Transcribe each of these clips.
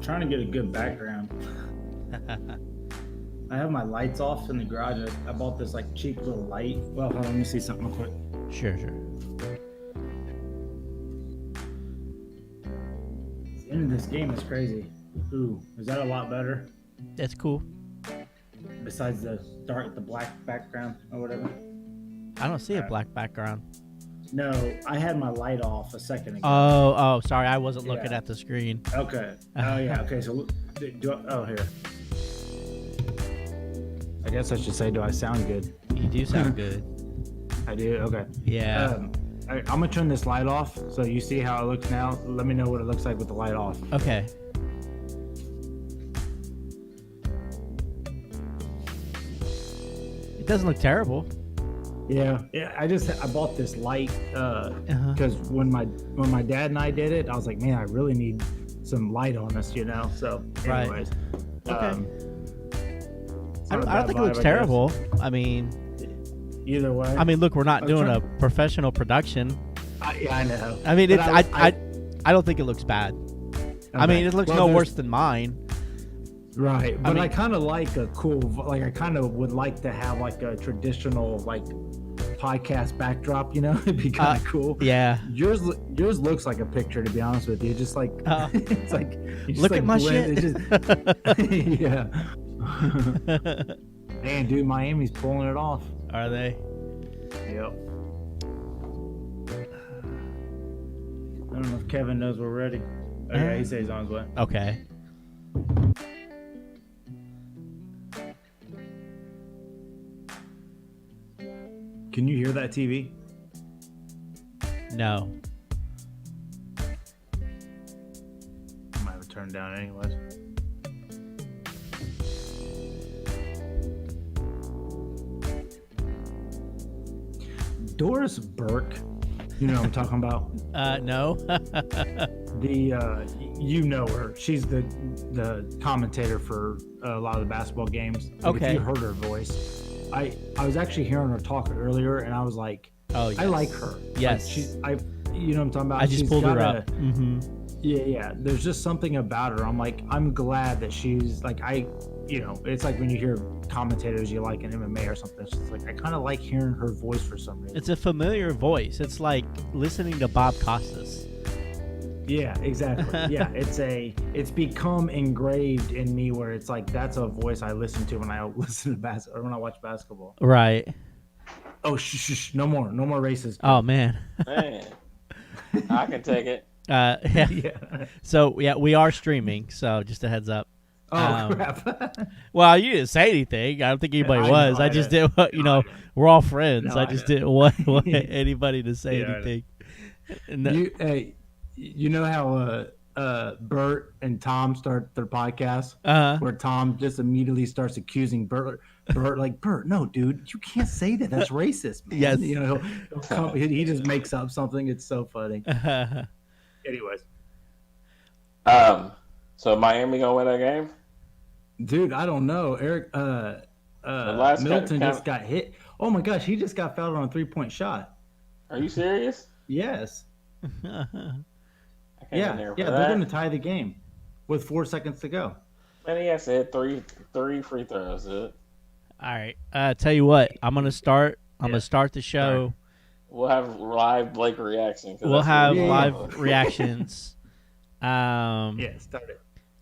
trying to get a good background. I have my lights off in the garage. I bought this like cheap little light. Well, hold on, let me see something real quick. Sure. The end of this game is crazy. Ooh, is that a lot better? That's cool. Besides the black background or whatever. I don't see a black background. No, I had my light off a second ago. Oh, sorry, I wasn't looking at the screen. Okay. Oh yeah. Okay. So, here. I guess I should say, do I sound good? You do sound good. I do. Okay. Yeah. I'm gonna turn this light off so you see how it looks now. Let me know what it looks like with the light off. Okay. It doesn't look terrible. Yeah. I bought this light because when my dad and I did it, I was like, man, I really need some light on this, you know. So, anyways. Right. Okay. I don't think it looks terrible. I mean, either way. I mean, look, we're not doing a professional production. I know. I mean, I don't think it looks bad. Okay. I mean, it looks no worse than mine. Right, but I kind of like a cool, like I kind of would like to have like a traditional like podcast backdrop, you know. It'd be kind of cool. Yeah. Yours looks like a picture, to be honest with you. Just like it's like look at my shit. Yeah. Man, dude, Miami's pulling it off. Are they? Yep. I don't know if Kevin knows we're ready. Oh yeah, he says he's on his way. Okay. Can you hear that TV? No. I might have it turned down anyways. Doris Burke, you know what I'm talking about? No. You know her. She's the commentator for a lot of the basketball games. Okay. If you heard her voice, I was actually hearing her talk earlier, and I was like, oh, yes. I like her. Yes. Like you know what I'm talking about? I just pulled her up. Mm-hmm. Yeah. There's just something about her. I'm like, I'm glad that she's like, it's like when you hear commentators you like in MMA or something. It's just like, I kind of like hearing her voice for some reason. It's a familiar voice. It's like listening to Bob Costas. Yeah, exactly. Yeah, it's become engraved in me where it's like that's a voice I listen to when I listen to or when I watch basketball. Right. Oh, shh, no more racist. Oh man. Man, I can take it. Yeah. So yeah, we are streaming. So just a heads up. Oh crap. Well, you didn't say anything. I don't think anybody was. I just didn't. We're all friends. I just didn't want anybody to say anything. You know how Bert and Tom start their podcast, where Tom just immediately starts accusing Bert, like, Bert, no, dude, you can't say that. That's racist, man. Yes. You know, he just makes up something. It's so funny. Anyways. So Miami gonna win that game? Dude, I don't know. Eric, Middleton just got hit. Oh my gosh, he just got fouled on a 3-point shot. Are you serious? Yes. Yeah, they're going to tie the game with 4 seconds to go. Man, he has to hit three free throws. All right. Tell you what, I'm gonna start. I'm gonna start the show. Right. We'll have live Blake reaction. We'll have live reactions. Yeah, start it.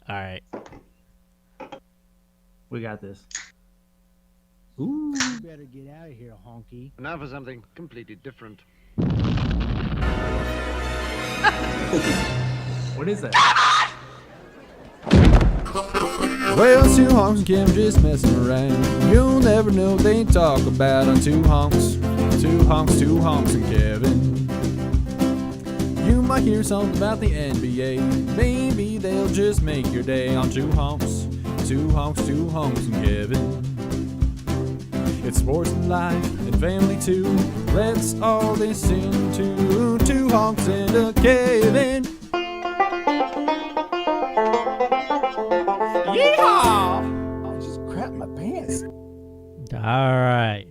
All right. We got this. Ooh, you better get out of here, honky. Now for something completely different. What is that? Well, two honks and Kim just messing around. You'll never know what they talk about on two honks. Two honks and Kevin. You might hear something about the NBA. Maybe they'll just make your day on two honks. Two honks and Kevin. It's sports and life and family too. Let's all listen to two honks and a Kevin. Yeehaw! I just crapped my pants. All right.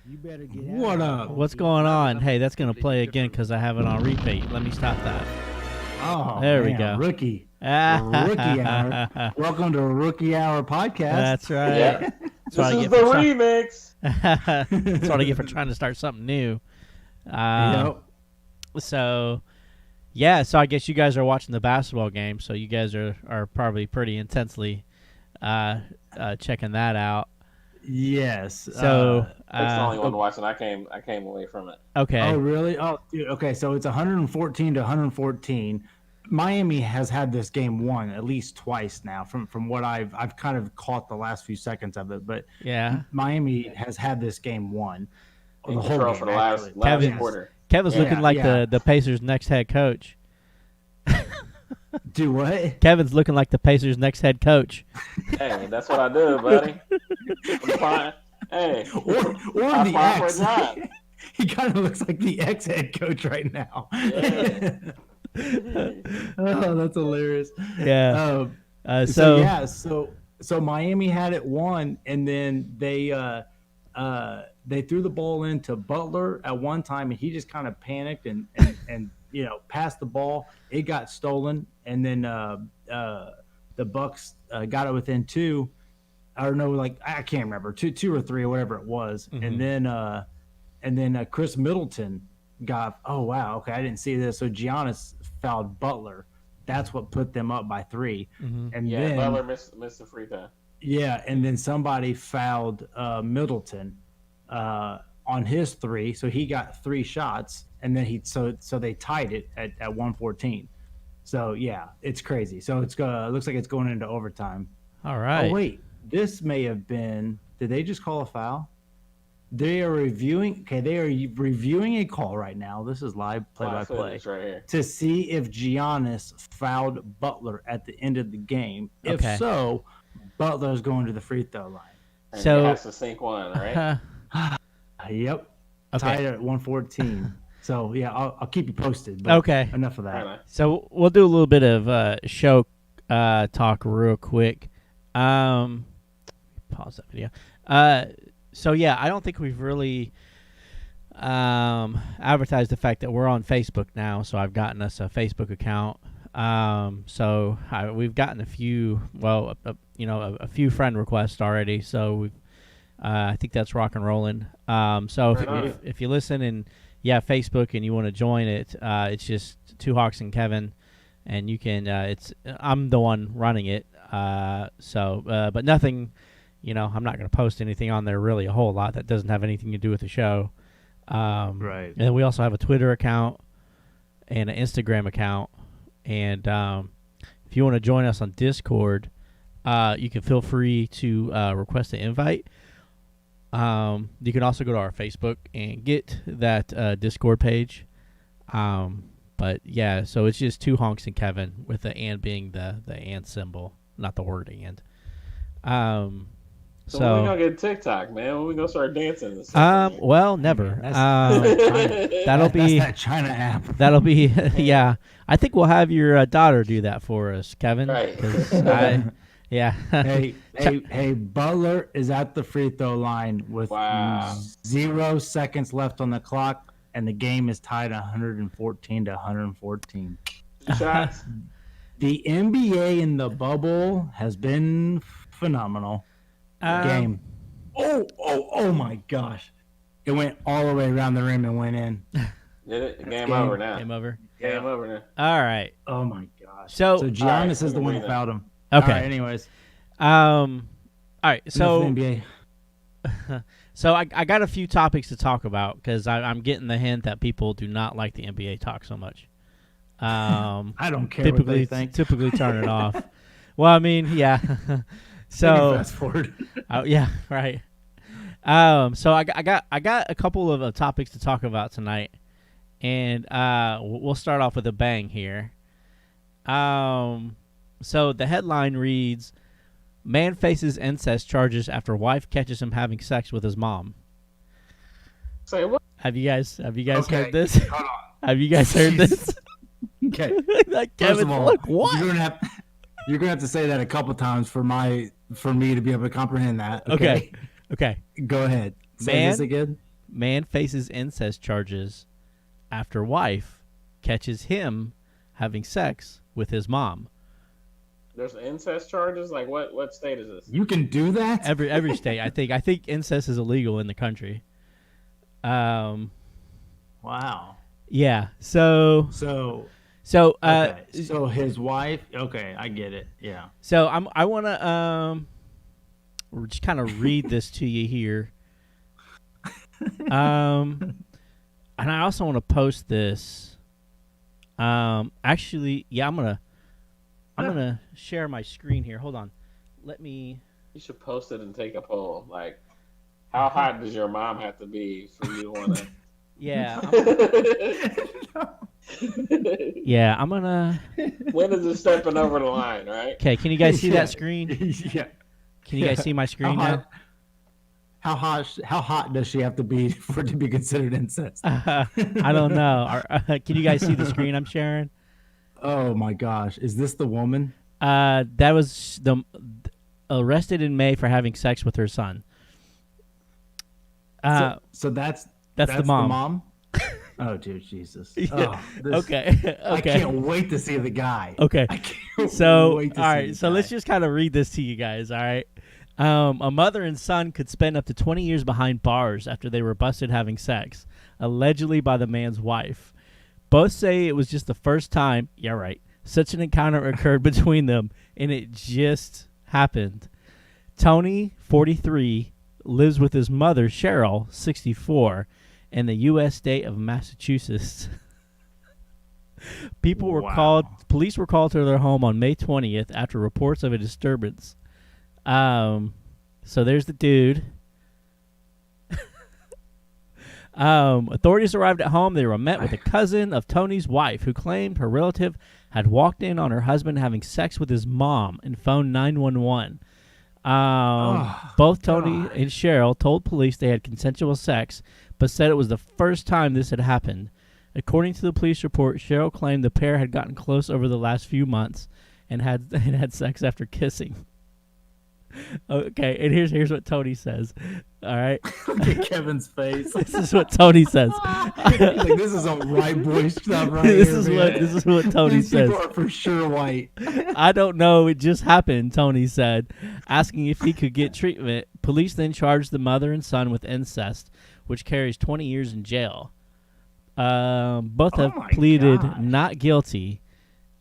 You better get out. What up? What's going on? Hey, that's gonna play again because I have it on repeat. Let me stop that. Oh, there man, we go. Rookie. Rookie Hour. Welcome to Rookie Hour podcast. That's right. Yeah. That's This is the remix. That's what I get for trying to start something new. Yep. So, yeah. So I guess you guys are watching the basketball game. So you guys are probably pretty intensely checking that out. Yes. So It's the only one watching. I came away from it. okay. Oh, really? Oh, dude. Okay, so it's 114 to 114. Miami has had this game won at least twice now. From what I've kind of caught the last few seconds of it, but Yeah. Miami has had this game won. In The whole control game, for the actually. last quarter. Kevin's Yeah, looking like yeah. the Pacers' next head coach. Do what? Kevin's looking like the Pacers' next head coach. Hey, that's what I do, buddy. I'm fine. Hey, Or I the apply for a ex. job. He kind of looks like the ex head coach right now. Yeah. Oh, that's hilarious. Yeah. So Miami had it won, and then they threw the ball into Butler at one time, and he just kind of panicked and passed the ball. It got stolen, and then the Bucks got it within two. I don't know, like I can't remember, two or three or whatever it was, and then Chris Middleton got. Oh wow, okay, I didn't see this. So Giannis fouled Butler. That's what put them up by 3. And Yeah, then Butler missed the free throw. yeah, and then somebody fouled Middleton on his 3, so he got 3 shots, and then so they tied it at 114. So yeah, it's crazy. So it's looks like it's going into overtime. All right. Oh wait, this may have been. Did they just call a foul? They are reviewing. Okay, they are reviewing a call right now. This is live play-by-play Right here. to see if Giannis fouled Butler at the end of the game. If Okay. so, Butler's going to the free throw line. And So- he has to sink one, right? Yep. Okay. Tied at 114. So yeah, I'll keep you posted. But Okay. Enough of that. Right on. So we'll do a little bit of show talk real quick. Pause that video. So yeah, I don't think we've really advertised the fact that we're on Facebook now. So I've gotten us a Facebook account. We've gotten a few, a few friend requests already. So I think that's rock and rolling. If you listen and Facebook and you want to join it, it's just Two Hawks and Kevin, and you can. I'm the one running it. But nothing. I'm not going to post anything on there really a whole lot that doesn't have anything to do with the show. Right. And then we also have a Twitter account and an Instagram account. And if you want to join us on Discord, you can feel free to request an invite. You can also go to our Facebook and get that Discord page. But yeah, so it's just Two Honks and Kevin with the and being the and symbol, not the word and. So when we gonna get TikTok, man? When we gonna start dancing? This well, never. That'll be That's that China app. that'll be yeah. I think we'll have your daughter do that for us, Kevin. Right. 'Cause yeah. Hey, Butler is at the free throw line with 0 seconds left on the clock, and the game is tied 114 to 114. shots. The NBA in the bubble has been phenomenal. Game. Oh my gosh. It went all the way around the rim and went in. Did it? Game over now. Game over. Game over now. All right. Oh my gosh. So Giannis is the one who fouled him. Okay. All right, anyways. All right. So Enough of the NBA. So I got a few topics to talk about because I'm getting the hint that people do not like the NBA talk so much. I don't care what they think. Typically turn it off. Well, I mean, yeah. So fast forward. yeah, right. So I got a couple of topics to talk about tonight, and we'll start off with a bang here. So the headline reads, "Man faces incest charges after wife catches him having sex with his mom." Say what? Have you guys Okay, heard this? Hold on. Have you guys heard this? Okay. Like, First Kevin, of all, look, what? You're gonna have to say that a couple times for me to be able to comprehend that. Okay. Go ahead. Say this again. Man faces incest charges after wife catches him having sex with his mom. There's incest charges. Like what state is this? You can do that? Every state, I think. I think incest is illegal in the country. Wow. Yeah. So Okay. So his wife. Okay, I get it. Yeah. So I want to just kind of read this to you here. And I also want to post this. Actually, yeah, I'm gonna share my screen here. Hold on. Let me. You should post it and take a poll. Like, how hot does your mom have to be for you to want to? Yeah. When Yeah, I'm gonna. is it stepping over the line, right? Okay, can you guys see Yeah. that screen? Yeah. Can you guys see my screen now? How hot does she have to be for it to be considered incest? I don't know. Can you guys see the screen I'm sharing? Oh my gosh, is this the woman? That was the arrested in May for having sex with her son. So that's the mom. Oh, dear Jesus. Yeah. Oh, Okay. I can't wait to see the guy. Okay. I can't So, wait to all see right. the So guy. let's just kind of read this to you guys. All right. A mother and son could spend up to 20 years behind bars after they were busted having sex, allegedly by the man's wife. Both say it was just the first time. Yeah, right. Such an encounter occurred between them, and it just happened. Tony, 43, lives with his mother, Cheryl, 64, in the U.S. state of Massachusetts. Police were called to their home on May 20th after reports of a disturbance. So there's the dude. Authorities arrived at home. They were met with a cousin of Tony's wife who claimed her relative had walked in on her husband having sex with his mom and phoned 911. Both Tony and Cheryl told police they had consensual sex, but said it was the first time this had happened. According to the police report, Cheryl claimed the pair had gotten close over the last few months and had sex after kissing. Okay, and here's what Tony says. All right, Look at Kevin's face. this is what Tony says. Like, this is some white boy stuff right this here. is what Tony These says. people are for sure white. I don't know. It just happened, Tony said, asking if he could get treatment. Police then charged the mother and son with incest, which carries 20 years in jail. Both have my pleaded gosh. not guilty,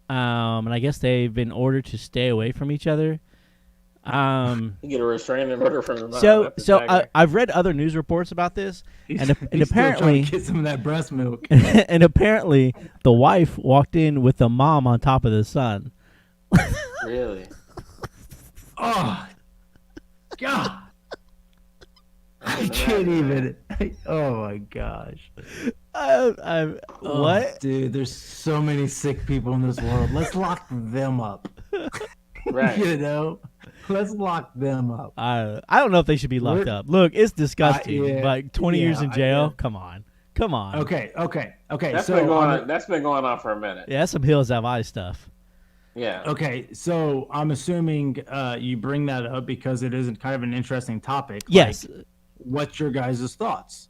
and I guess they've been ordered to stay away from each other. You get a restraining order from the mom. I've read other news reports about this, and He's still apparently trying to get some of that breast milk. and apparently the wife walked in with the mom on top of the son. Really? Oh, God. I can't even. Oh, my gosh. What? Oh, dude, there's so many sick people in this world. Let's lock them up. Right. You know? Let's lock them up. I don't know if they should be locked up. Look, it's disgusting. yeah, Like 20 years in yeah, jail. Come on. Okay. That's So, been going on for a minute. Yeah, that's some Hills Have Eyes stuff. Yeah. okay, so I'm assuming you bring that up because it is kind of an interesting topic. Yes. Like, what's your guys' thoughts?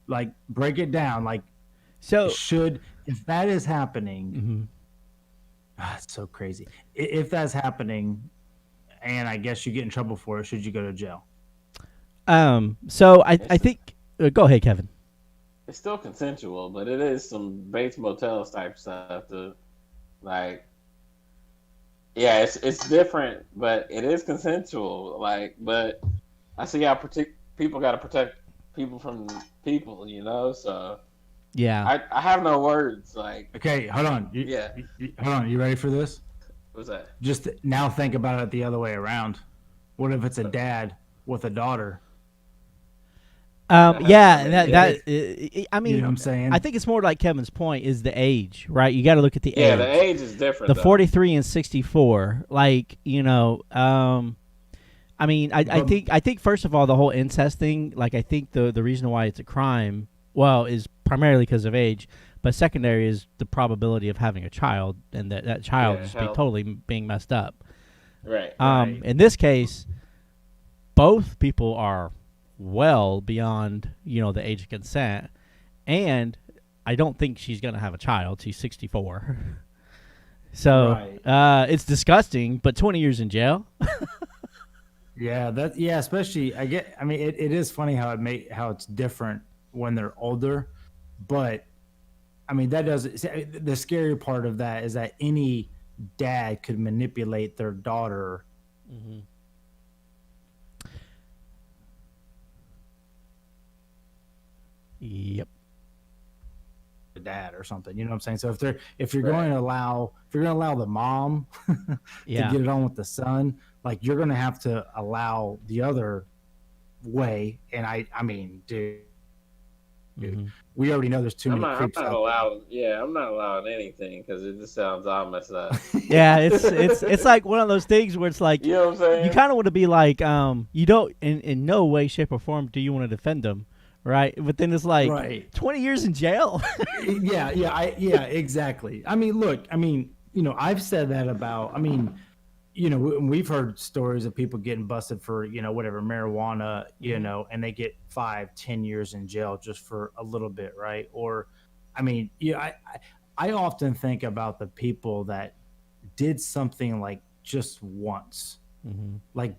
Like, break it down. Like, So if that is happening, mhm. it's so crazy. If that's happening, and I guess you get in trouble for it, should you go to jail? So I think go ahead, Kevin. It's still consensual, but it is some Bates Motels type stuff. It's different, but it is consensual. But I see how people got to protect people from people, you know. So Yeah. I have no words. Like, Okay, hold on. Hold on. You ready for this? what's that? Just now think about it the other way around. What if it's a dad with a daughter? I mean, you know what I'm saying? I think it's more like Kevin's point is the age, right? You got to look at the age. Yeah, the age is different. The though. 43 and 64, like, you know, I mean, I think first of all, the whole incest thing, like, I think the reason why it's a crime, well, is primarily because of age, but secondary is the probability of having a child, and that child just be totally being messed up. Right. In this case, both people are well beyond, you know, the age of consent, and I don't think she's gonna have a child. She's 64. So Right. it's disgusting, but 20 years in jail. Yeah, especially I mean it is funny how it's different when they're older, but I mean that doesn't the scary part of that is that any dad could manipulate their daughter. Mm-hmm. Yep. Dad or something, you know what I'm saying? So if you're going to allow the mom to Yeah. get it on with the son, like you're going to have to allow the other way. And I mean, dude, Mm-hmm. we already know there's too I'm many not, creeps I'm not out allowing. Yeah, I'm not allowing anything because it just sounds all messed up. Yeah, it's like one of those things where it's like You know what I'm saying? you kind of want to be like, you don't in no way, shape, or form do you want to defend them, right? But then it's like Right. 20 years in jail. Yeah, exactly. I mean, look, I mean, you know, I've said that about, I mean, you know, we've heard stories of people getting busted for, you know, whatever, marijuana, you know, and they get 5-10 years in jail just for a little bit, right? Or, I mean, yeah, I often think about the people that did something like just once. Mm-hmm. Like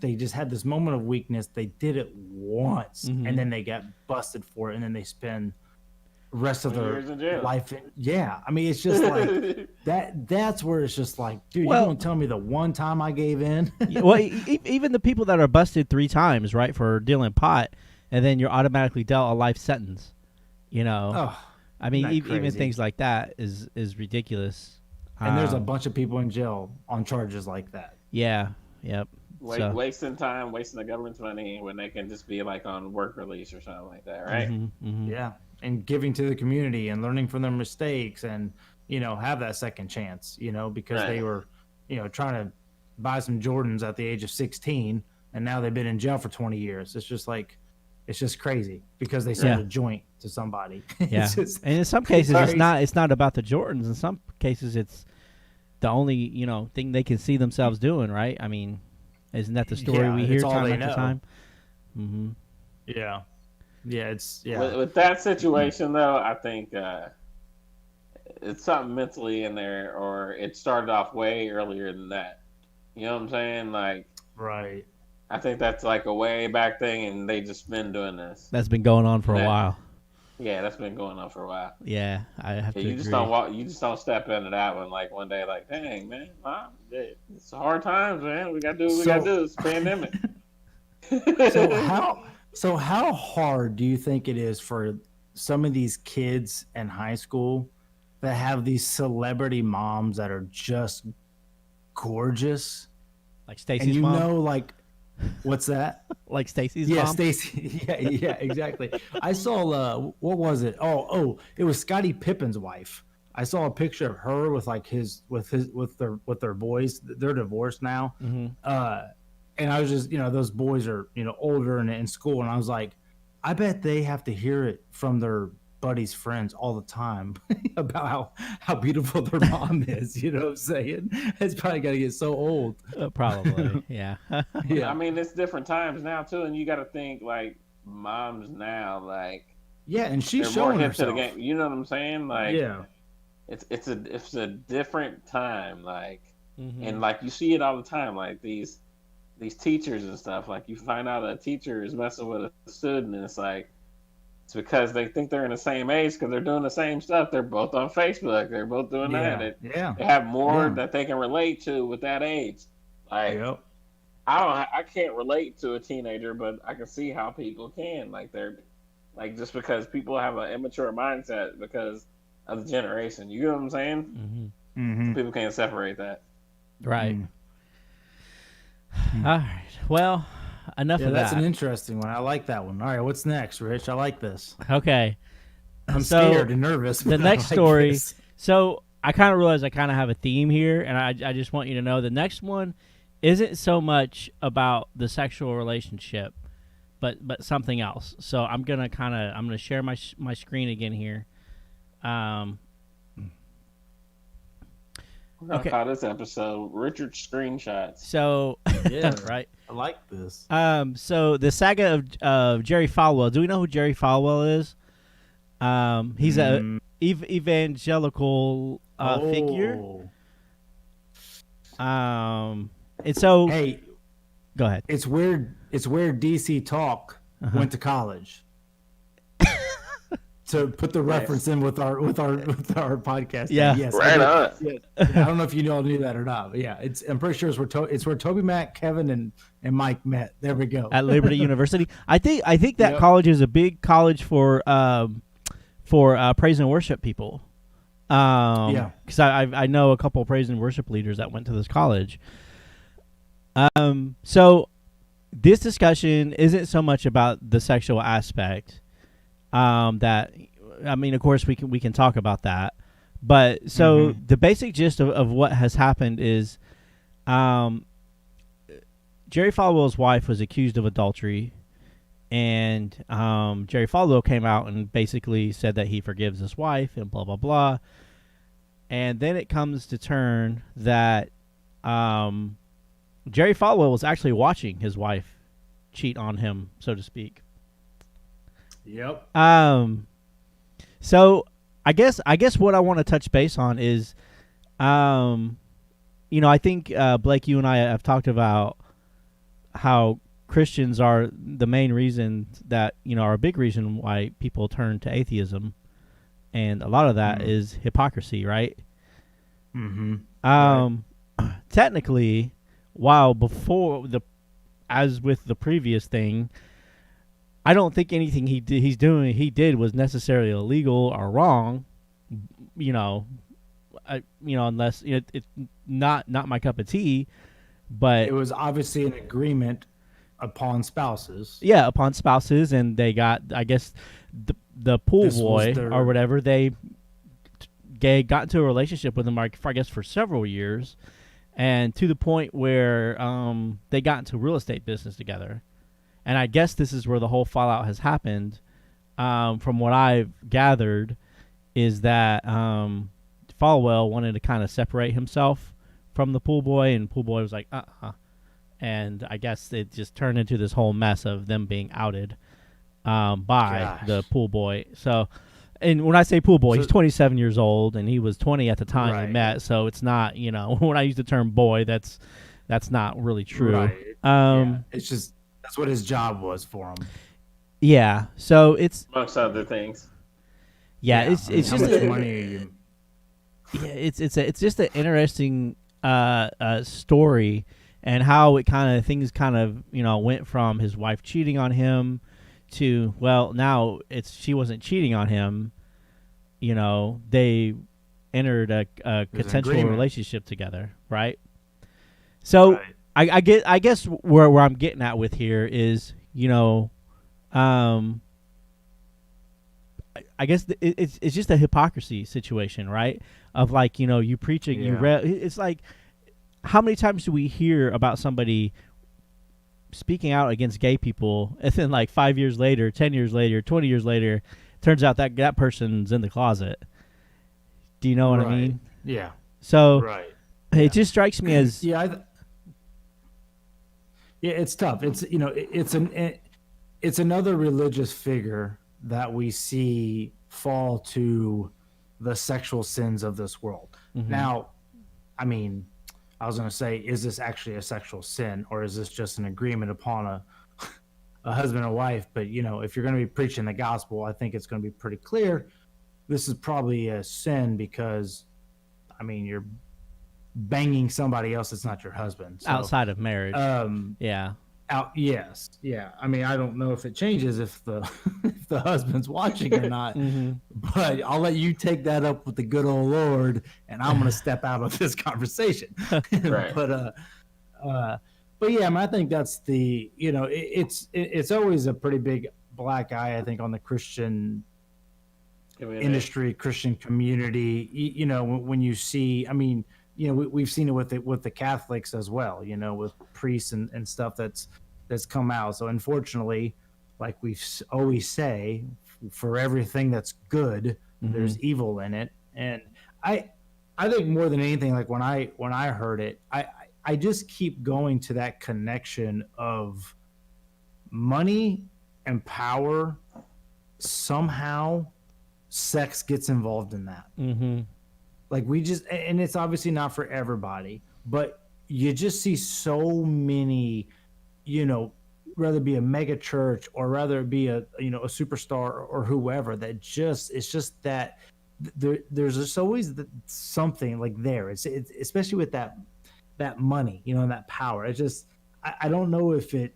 they just had this moment of weakness. They did it once, Mhm. and then they got busted for it, and then they spend the rest of 20 their years in jail. life. Yeah, I mean, it's just like that's where it's just like, dude, Well- you gonna tell me the one time I gave in? Well, even the people that are busted 3 times, right, for dealing pot, and then you're automatically dealt a life sentence. You know, Oh, I mean, isn't that even crazy? things like that is ridiculous. and there's a Um, bunch of people in jail on charges like that. Yeah. Yep. So- Wasting time, wasting the government's money when they can just be like on work release or something like that, right? Mhm, mhm. Yeah, and giving to the community and learning from their mistakes, and you know, have that second chance. You know, because they Right. were, you know, trying to buy some Jordans at the age of 16, and now they've been in jail for 20 years. It's just like, it's just crazy because they sold Yeah. a joint to somebody. Yeah. It's just, And in some cases, crazy. it's not about the Jordans. In some cases, it's the only thing they can see themselves doing. Right? I mean, isn't that the story Yeah, we hear it's all time they after know. time? Mm-hmm. yeah, it's With that situation, though, I think it's something mentally in there, or it started off way earlier than that. You know what I'm saying? Like, right. I think that's like a way back thing, and they just been doing this. That's been going on for a Yeah. while. Yeah, that's been going on for a while. Yeah, I have to Yeah, you agree. just don't walk. You just don't step into that one like one day, like, dang man, Mom, it's hard times, man. We gotta do what we gotta do. It's a pandemic. So how hard do you think it is for some of these kids in high school that have these celebrity moms that are just gorgeous, Like and Stacy's you mom. know, like, what's that? Like Stacy's Yeah, mom. Stacy. Yeah, exactly. I saw what was it? Oh, it was Scottie Pippen's wife. I saw a picture of her with like with their boys. They're divorced now. Mm-hmm. And I was just, you know, those boys are, you know, older and in school, and I was like, I bet they have to hear it from their buddies' friends all the time about how beautiful their mom is. You know what I'm saying? It's probably got to get so old. Probably. Yeah. Yeah, I mean, it's different times now too, and you got to think like moms now, like yeah, and she's they're more showing hip to the herself. game. You know what I'm saying? Like, Yeah, it's a different time, like, Mhm. and like you see it all the time, like these teachers and stuff. Like you find out a teacher is messing with a student, and it's like it's because they think they're in the same age because they're doing the same stuff. They're both on Facebook. They're both doing that. yeah. They have more Yeah. that they can relate to with that age. Like Yep. I can't relate to a teenager, but I can see how people can. Like they're like just because people have an immature mindset because of the generation. You know what I'm saying? Mhm. Mm-hmm. People can't separate that. Right. Mm. All right. Well, enough Yeah, of that's that. an interesting one. I like that one. All right, what's next, Rich? I like this. Okay. I'm So, scared and nervous. the but I next like story- this. So I kind of realized I kind of have a theme here, and I just want you to know the next one isn't so much about the sexual relationship, but something else. So I'm gonna share my screen again here. We're gonna Okay. call this episode Richard Screenshots. So Yeah, right. I like this. So the saga of Jerry Falwell. Do we know who Jerry Falwell is? He's a evangelical figure. Oh. And so, Hey, go ahead. it's weird. It's where DC Talk went to college. To put the reference in with our podcast. Yeah. Yes, Right I on. did. Yes. I don't know if you all knew that or not, but yeah, I'm pretty sure it's where Toby, Matt, Kevin, and Mike met. There we go. At Liberty University. I think that Yep. college is a big college for praise and worship people. Yeah. Because I know a couple of praise and worship leaders that went to this college. So this discussion isn't so much about the sexual aspect. That, I mean, of course we can talk about that, but so the basic gist of what has happened is, Jerry Falwell's wife was accused of adultery, and Jerry Falwell came out and basically said that he forgives his wife and blah blah blah, and then it comes to turn that Jerry Falwell was actually watching his wife cheat on him, so to speak. Yep. So I guess what I want to touch base on is, I think Blake, you and I have talked about how Christians are the main reason that are a big reason why people turn to atheism, and a lot of that is hypocrisy, right? Mm-hmm. Technically, while as with the previous thing, I don't think anything he did was necessarily illegal or wrong, unless it's not my cup of tea. But It was obviously an agreement upon spouses. yeah, upon spouses, and they got, I guess, the pool This was boy their- or whatever, they got into a relationship with him, I guess, for several years, and to the point where they got into real estate business together. And I guess this is where the whole fallout has happened. From what I've gathered, is that Falwell wanted to kind of separate himself from the pool boy, and pool boy was like, and I guess it just turned into this whole mess of them being outed by Gosh. the pool boy. So, and when I say pool boy, So- he's 27 years old, and he was 20 at the time Right. they met. So it's not, when I use the term boy, that's not really true. Right. Yeah. It's just that's what his job was for him. Yeah. So it's Amongst other things. it's I mean, just how much a, money are you? yeah, it's just an interesting story, and how things kind of went from his wife cheating on him to, well, now she wasn't cheating on him. They entered a consensual agreement. relationship together, right? So Right. I guess where I'm getting at with here is, I guess it's just a hypocrisy situation, right? Of like, you preaching, Yeah. it's like, how many times do we hear about somebody speaking out against gay people, and then like 5 years later, 10 years later, 20 years later, turns out that person's in the closet. Do you know what I Right. mean? Yeah. So Right. it just strikes me as Yeah. It's tough. It's another religious figure that we see fall to the sexual sins of this world. Now, I mean, I was going to say, is this actually a sexual sin, or is this just an agreement upon a husband and wife? But if you're going to be preaching the gospel, I think it's going to be pretty clear. This is probably a sin because, I mean, you're banging somebody else that's not your husband. So, outside of marriage. Yeah. yes, yeah. I mean, I don't know if it changes if the if the husband's watching or not, but I'll let you take that up with the good old Lord, and I'm going to step out of this conversation. Right. But yeah, I mean, I think that's it's always a pretty big black eye, I think, on the Christian industry, Christian community. When you see, I mean, we've seen it with the Catholics as well, with priests and stuff that's come out. So unfortunately, like we always say, for everything that's good, there's evil in it. And I think more than anything, like when I heard it, I just keep going to that connection of money and power. Somehow sex gets involved in that. Like and it's obviously not for everybody, but you just see so many, whether it be a mega church or rather it be a a superstar or whoever, that just it's just that there's just always something like there. It's especially with that money, and that power. It just I don't know if it,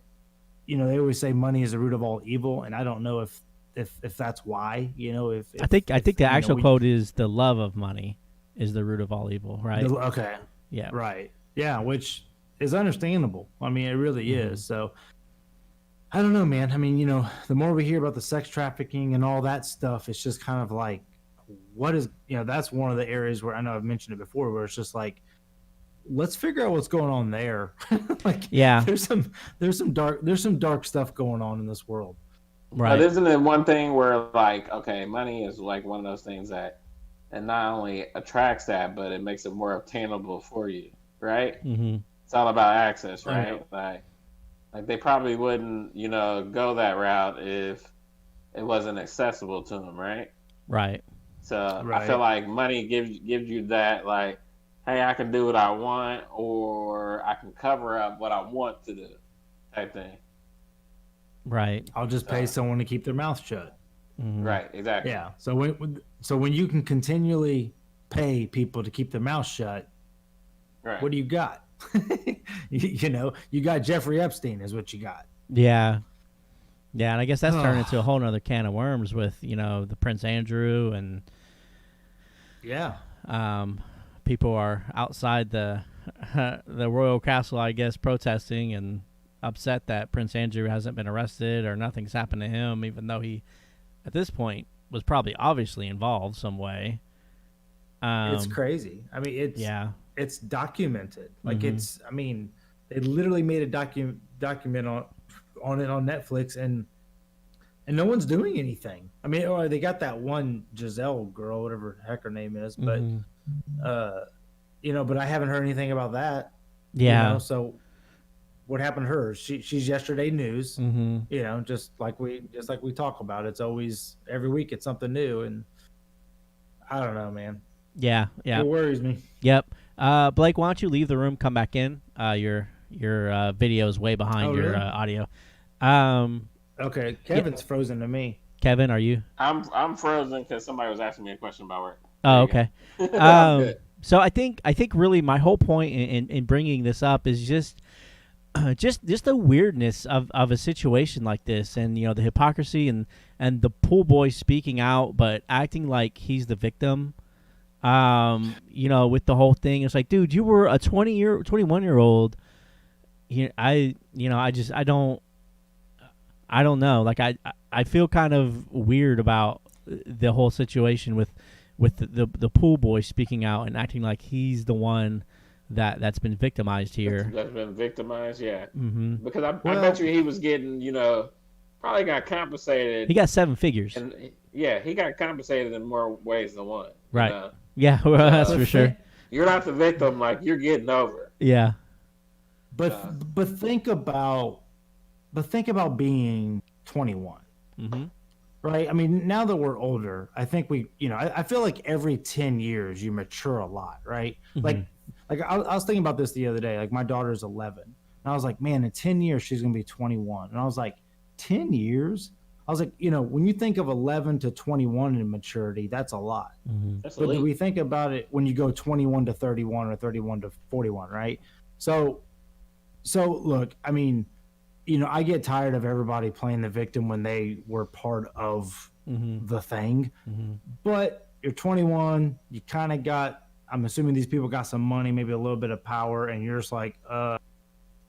they always say money is the root of all evil, and I don't know if that's why, if I think the actual we, quote is the love of money is the root of all evil, right? okay, Yeah. right, yeah, which is understandable. I mean, it really is. So I don't know, man. I mean, the more we hear about the sex trafficking and all that stuff, it's just kind of like, what is, that's one of the areas where I know I've mentioned it before, where it's just like, let's figure out what's going on there. Like, Yeah. there's some dark stuff going on in this world. Right. But isn't it one thing where, like, okay, money is like one of those things that it not only attracts that, but it makes it more obtainable for you, right? Mm-hmm. It's all about access, right? Right. Like they probably wouldn't, go that route if it wasn't accessible to them, right? Right. So Right. I feel like money gives you that, like, hey, I can do what I want, or I can cover up what I want to do, type thing. Right. I'll just pay someone to keep their mouth shut. Mm-hmm. Right, exactly. Yeah. So when you can continually pay people to keep their mouth shut, Right. what do you got? You got Jeffrey Epstein is what you got. Yeah. Yeah, and I guess that's turned into a whole nother can of worms with, the Prince Andrew, and Yeah. people are outside the the royal castle, I guess, protesting and upset that Prince Andrew hasn't been arrested or nothing's happened to him, even though he, at this point, was probably obviously involved some way. It's crazy. I mean, it's documented. Like I mean, they literally made a document on it on Netflix, and no one's doing anything. I mean, or they got that one Giselle girl, whatever the heck her name is, but but I haven't heard anything about that. Yeah. So what happened to her? She's yesterday news. Mm-hmm. Just like we talk about. It's always every week it's something new, and I don't know, man. Yeah. Yeah. It worries me. Yep. Blake, why don't you leave the room, come back in? Your video is way behind your really? audio. Okay, Kevin's frozen to me. Kevin, are you? I'm frozen because somebody was asking me a question about work. Oh, okay. Good. So I think really my whole point in bringing this up is just the weirdness of a situation like this, and the hypocrisy and the pool boy speaking out but acting like he's the victim. With the whole thing, it's like, dude, you were a 21-year-old. I don't know. Like I feel kind of weird about the whole situation with the pool boy speaking out and acting like he's the one that's been victimized here. That's been victimized, yeah. Mm-hmm. Because I bet you he was getting, probably got compensated. He got 7 figures. And yeah, he got compensated in more ways than one. Right. Yeah, well, that's for sure. You're not the victim, like you're getting over. Yeah. But think about being 21. Mm-hmm. Right? I mean, now that we're older, I think I feel like every 10 years you mature a lot, right? Mm-hmm. Like I was thinking about this the other day. Like my daughter's 11. And I was like, man, in 10 years she's going to be 21. And I was like, 10 years? I was like, when you think of 11 to 21 in maturity, that's a lot. Mm-hmm. That's But do we think about it when you go 21 to 31 or 31 to 41, right? So look, I mean, I get tired of everybody playing the victim when they were part of the thing. Mm-hmm. But you're 21, you kind of got, I'm assuming these people got some money, maybe a little bit of power, and you're just like,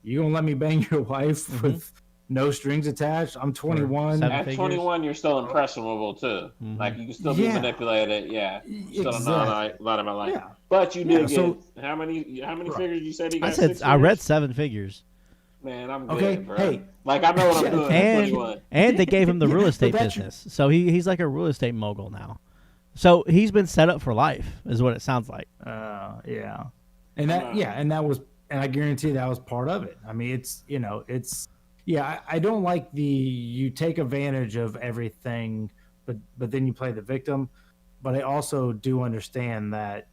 you gonna let me bang your wife with no strings attached? I'm 21. At 21, you're still impressionable too. Mm-hmm. Like you can still be manipulated. Yeah, you still don't know a lot about life. Yeah. But you did get so, how many figures you said he got? I read 7 figures. Man, I'm good, Okay, bro. hey. Like I know what I'm doing. at 21. And they gave him the real estate that's- business, so he's like a real estate mogul now. So he's been set up for life, is what it sounds like. Yeah. And that was, and I guarantee that was part of it. I mean, I don't like you take advantage of everything, but then you play the victim. But I also do understand that,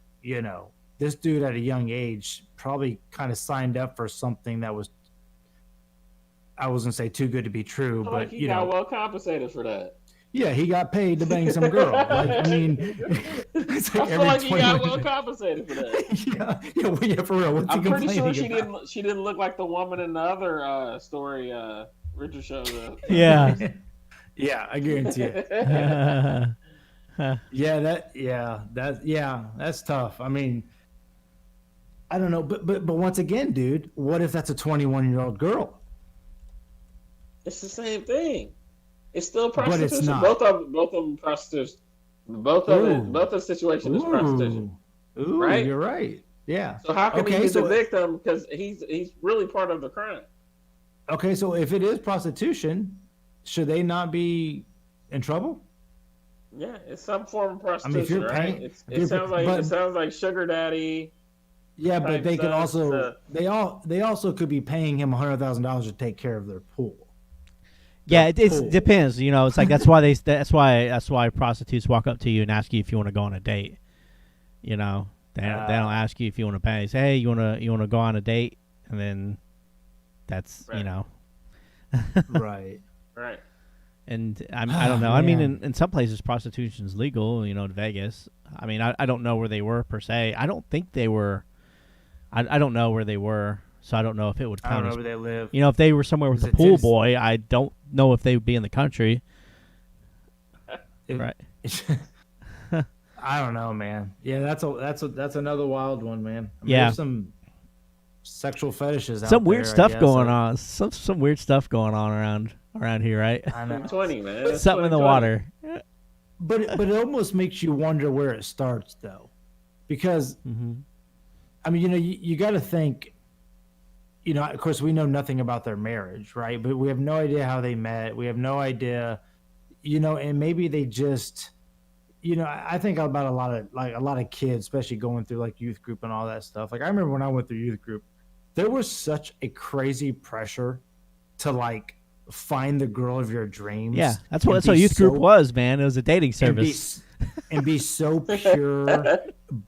this dude at a young age probably kind of signed up for something that was, I wasn't say too good to be true, I feel but like he got well compensated for that. yeah, he got paid to bang some girl. Like, I mean, it's I like feel like he got well compensated for that. yeah, for real. What's I'm he pretty sure complaining about? she didn't look like the woman in the other story Richard showed up. Yeah. Yeah, I guarantee it. That's tough. I mean, I don't know, but once again, dude, what if that's a 21-year-old girl? It's the same thing. It's still But prostitution. it's not. Both of them prostitution. Both the situation is prostitution. Ooh, right? You're right. Yeah. So how can he be so, the victim? Because he's really part of the crime. Okay, so if it is prostitution, should they not be in trouble? Yeah, it's some form of prostitution, I mean, if you're right? paying, It sounds like sugar daddy. Yeah, but they could also stuff. they also could be paying him $100,000 to take care of their pool. Yeah, it depends. You know, it's like that's why prostitutes walk up to you and ask you if you want to go on a date. You know, they don't ask you if you want to pay. They say, hey, you wanna go on a date, and then that's right. you know, Right. Right. And I don't know. I mean, in some places prostitution is legal. You know, in Vegas. I mean, I don't know where they were per se. I don't think they were. I don't know where they were. So I don't know if it would count. I don't know where they live. You know, if they were somewhere with a pool boy, I don't know if they would be in the country. Right. I don't know, man. Yeah, that's another wild one, man. I mean, yeah. There's some sexual fetishes out some there. Weird stuff going on. Some weird stuff going on around here, right? I know. 20, man. Something in the water. But it almost makes you wonder where it starts, though, because I mean, you know, you got to think. You know, of course, we know nothing about their marriage, right? But we have no idea how they met. We have no idea, you know, and maybe they just, you know, I think about a lot of kids, especially going through like youth group and all that stuff. Like I remember when I went through youth group, there was such a crazy pressure to like find the girl of your dreams. Yeah, that's what youth group was, man. It was a dating service. And be so pure,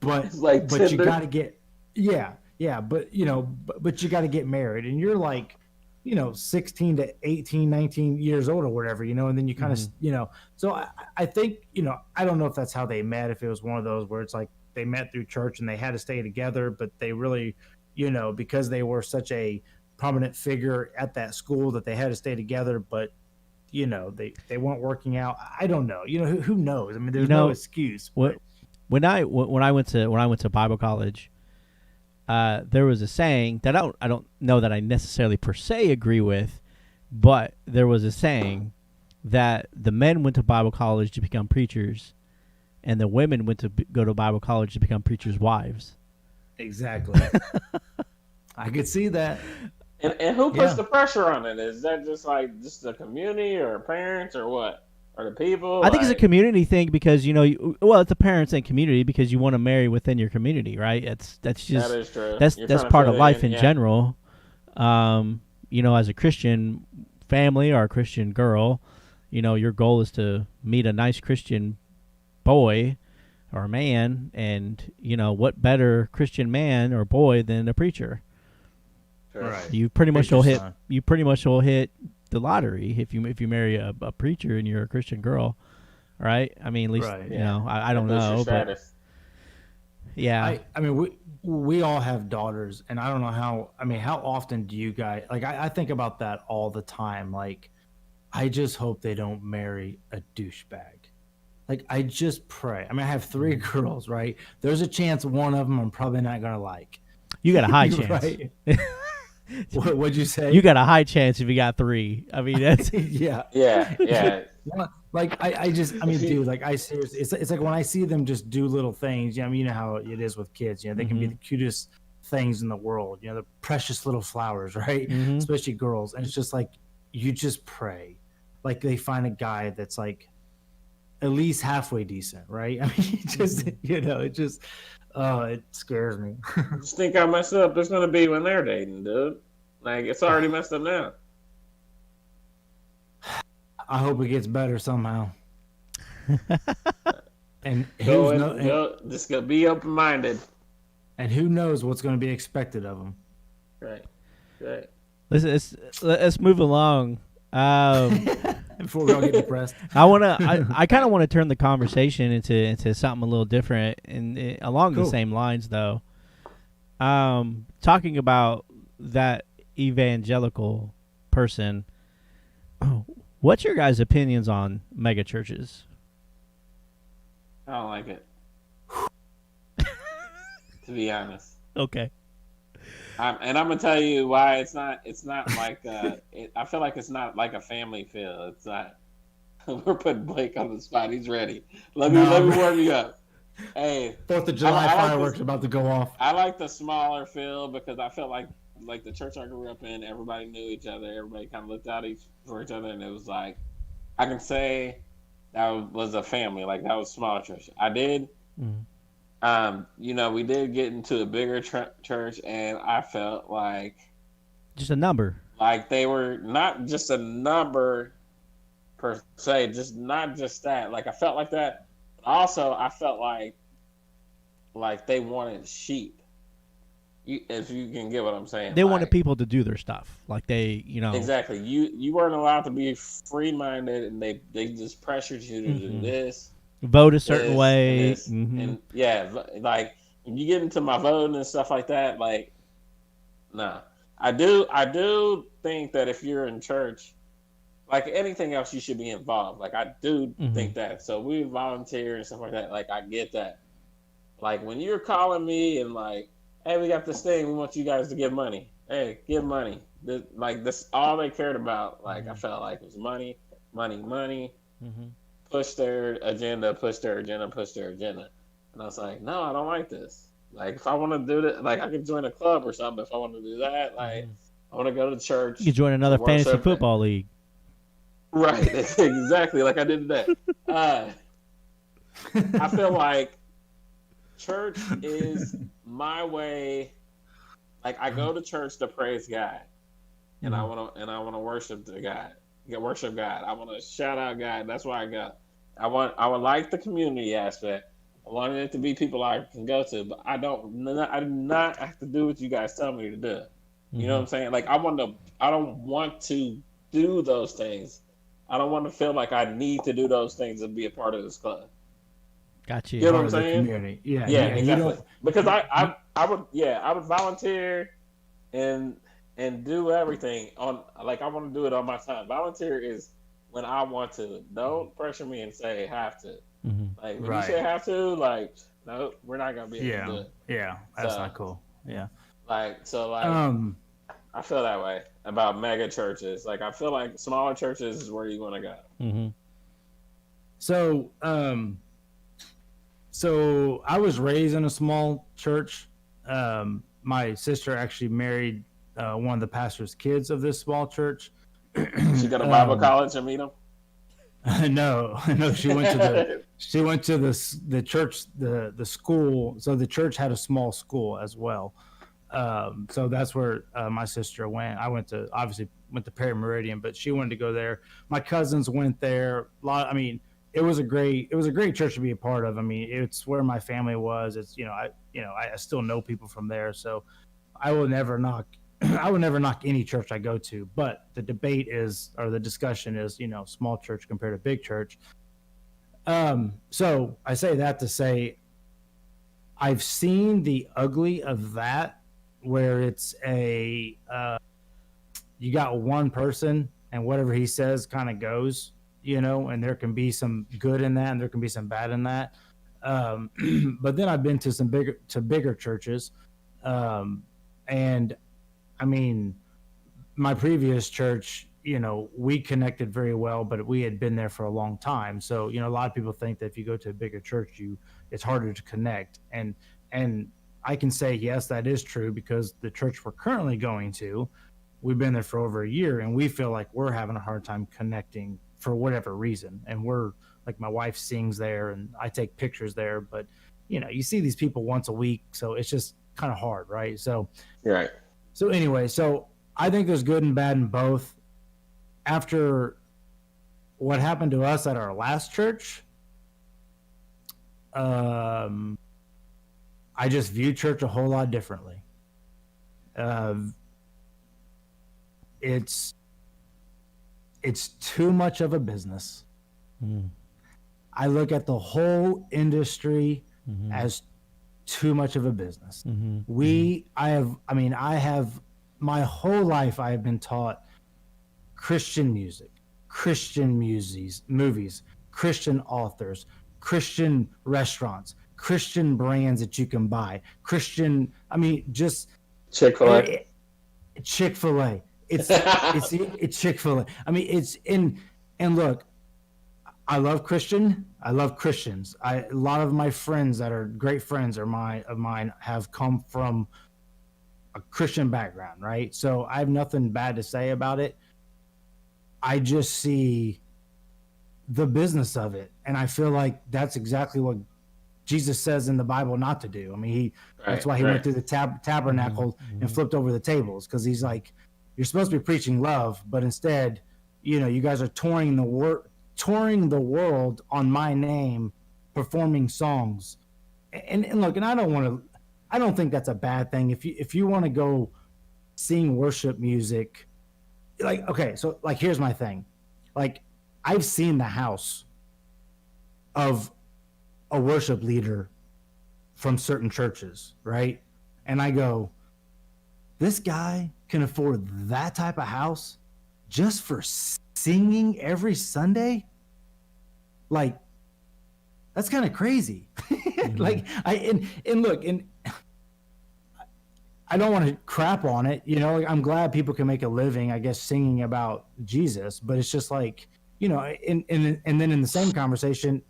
but like but you got to get Yeah, but you know, but you got to get married, and you're like, you know, 16 to 18, 19 years old or whatever, you know, and then you kind of, you know, so I think, you know, I don't know if that's how they met, if it was one of those where it's like they met through church and they had to stay together, but they really, you know, because they were such a prominent figure at that school that they had to stay together, but you know, they weren't working out. I don't know, you know, who knows? I mean, there's no excuse. When I went to Bible college. There was a saying that I don't know that I necessarily per se agree with, but there was a saying that the men went to Bible college to become preachers, and the women went to go to Bible college to become preachers' wives. Exactly. I could see that. And who puts the pressure on it? Is that just the community or parents or what? Or the people? I think it's a community thing because, you know, it's the parents and community because you want to marry within your community, right? That's just that is true. That's part of life in general. You know, as a Christian family or a Christian girl, you know, your goal is to meet a nice Christian boy or man, and you know, what better Christian man or boy than a preacher? Sure. Right. You pretty much will hit the lottery if you marry a preacher and you're a Christian girl, right? I mean, at least you know, I don't know, but yeah. I mean, we all have daughters, and I don't know how. I mean, how often do you guys like? I think about that all the time. Like, I just hope they don't marry a douchebag. Like, I just pray. I mean, I have 3 girls, right? There's a chance one of them I'm probably not gonna like. You got a high chance. Right? What'd you say? You got a high chance if you got 3. I mean, that's yeah. Like I mean, dude, like I seriously, it's like when I see them just do little things. You know, I mean, you know how it is with kids. You know, they can be the cutest things in the world. You know, the precious little flowers, right? Especially girls, and it's just like you just pray, like they find a guy that's like at least halfway decent, right? I mean, just you know, it just it scares me. Just think how messed up it's gonna be when they're dating, dude. Like it's already messed up now. I hope it gets better somehow. And just go be open-minded. and who knows what's going to be expected of them. Right. Right. Let's move along. Before we all get depressed. I kind of want to turn the conversation into something a little different and along the Cool. same lines though. Talking about that evangelical person, what's your guys' opinions on mega churches? I don't like it. To be honest. Okay. And I'm gonna tell you why it's not like I feel like it's not like a family feel. It's not. We're putting Blake on the spot. He's ready. Let me warm you up. Hey, 4th of July I like fireworks about to go off. I like the smaller feel because I felt like the church I grew up in, everybody knew each other. Everybody kind of looked out for each other, and it was like I can say that was a family. Like that was a small church. I did. Mm-hmm. We did get into a bigger church, and I felt like just a number. Like they were not just a number per se, just not just that. Like I felt like that. But also, I felt like they wanted sheep. If you can get what I'm saying. They wanted people to do their stuff. Like they, Exactly. You weren't allowed to be free-minded, and they just pressured you to do this. Vote a certain way. And yeah, like when you get into my voting and stuff like that, like, nah. I do think that if you're in church, like anything else, you should be involved. Like I do think that. So we volunteer and stuff like that. Like I get that. Like when you're calling me and like, hey, we got this thing, we want you guys to give money. Hey, give money. This all they cared about. Like I felt like was money. Mm-hmm. Push their agenda. And I was like, no, I don't like this. Like, if I want to do that, like, I could join a club or something if I want to do that. Like, I want to go to church. You could join another fantasy football league. Right, exactly, like I did that. I feel like church is my way. Like, I go to church to praise God, and I want to worship God. Worship God. I want to shout out God. That's why I go. I would like the community aspect. I wanted it to be people I can go to, but I do not have to do what you guys tell me to do. You know what I'm saying? Like I don't want to do those things. I don't want to feel like I need to do those things to be a part of this club. Got you. You know what I'm saying? Community. Yeah, exactly. Because I would volunteer and do everything on, like I want to do it on my time. Volunteer is when I want to. Don't pressure me and say have to. Like when you say have to, like no, we're not gonna be able to do it. Yeah, that's not cool. Yeah. I feel that way about mega churches. Like I feel like smaller churches is where you want to go. Mm-hmm. So I was raised in a small church. My sister actually married one of the pastor's kids of this small church. She got a Bible college and meet him? No, she went to the church, the school. So the church had a small school as well. So that's where my sister went. I went to Perry Meridian, but she wanted to go there. My cousins went there. It was a great church to be a part of. I mean, it's where my family was. It's I still know people from there, so I will never knock any church I go to. But the debate is, or the discussion is, small church compared to big church. So I say that to say I've seen the ugly of that, where it's you got one person and whatever he says kind of goes. And there can be some good in that and there can be some bad in that. But then I've been to bigger churches. And I mean, my previous church, we connected very well, but we had been there for a long time. So, a lot of people think that if you go to a bigger church, it's harder to connect. And I can say, yes, that is true, because the church we're currently going to, we've been there for over a year and we feel like we're having a hard time connecting for whatever reason. And we're like, my wife sings there and I take pictures there, but you see these people once a week. So it's just kind of hard. Right. So, right. So anyway, I think there's good and bad in both. After what happened to us at our last church, I I just view church a whole lot differently. It's too much of a business. I look at the whole industry as too much of a business. I have my whole life I have been taught Christian music, Christian movies, Christian authors, Christian restaurants, Christian brands that you can buy, Christian, just Chick-fil-A. Chick-fil-A. It's Chick-fil-A. It's in, and look, I love Christians. A lot of my friends that are great friends of mine have come from a Christian background, right? So I have nothing bad to say about it. I just see the business of it, and I feel like that's exactly what Jesus says in the Bible not to do. That's why he went through the tabernacle and flipped over the tables, because he's like, you're supposed to be preaching love, but instead, you guys are touring the world on my name, performing songs. And look, and I don't think that's a bad thing. If you want to go sing worship music, here's my thing. I've seen the house of a worship leader from certain churches, right? And I go, this guy can afford that type of house just for singing every Sunday? That's kind of crazy. I don't want to crap on it, I'm glad people can make a living, I guess, singing about Jesus, but it's just and then in the same conversation,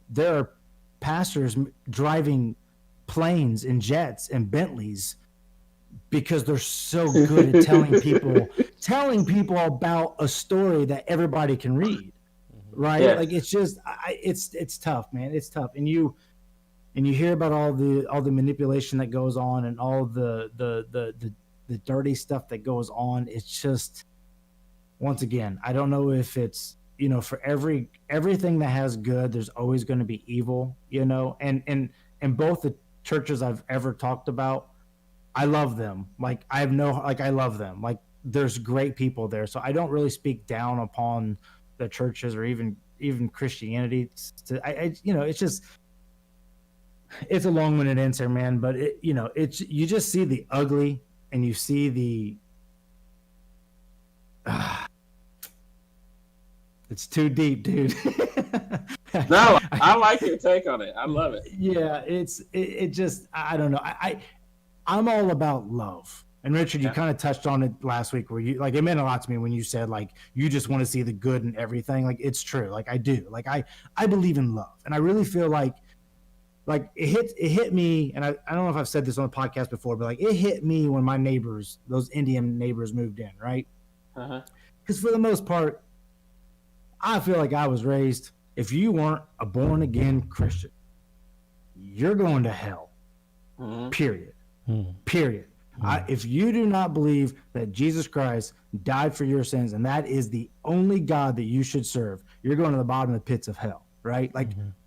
there are pastors driving planes and jets and Bentleys because they're so good at telling people about a story that everybody can read, right? Yes. It's just it's tough, man. It's tough, and you hear about all the manipulation that goes on and all the dirty stuff that goes on. It's just, once again, I don't know if it's, for everything that has good, there's always going to be evil, and both the churches I've ever talked about, I love them. I love them. There's great people there. So I don't really speak down upon the churches or even Christianity. It's just, it's a long-winded answer, man. But you just see the ugly, and you see the. It's too deep, dude. No, I like your take on it. I love it. Yeah, it just, I don't know. I'm all about love. And Richard, you kind of touched on it last week, where you it meant a lot to me when you said you just want to see the good in everything. It's true. I do. I believe in love, and I really feel like it hit me. And I don't know if I've said this on the podcast before, but it hit me when my neighbors, those Indian neighbors, moved in, right? Because for the most part, I feel like I was raised, if you weren't a born again Christian, you're going to hell. Period. Period. If you do not believe that Jesus Christ died for your sins, and that is the only God that you should serve, you're going to the bottom of the pits of hell, right?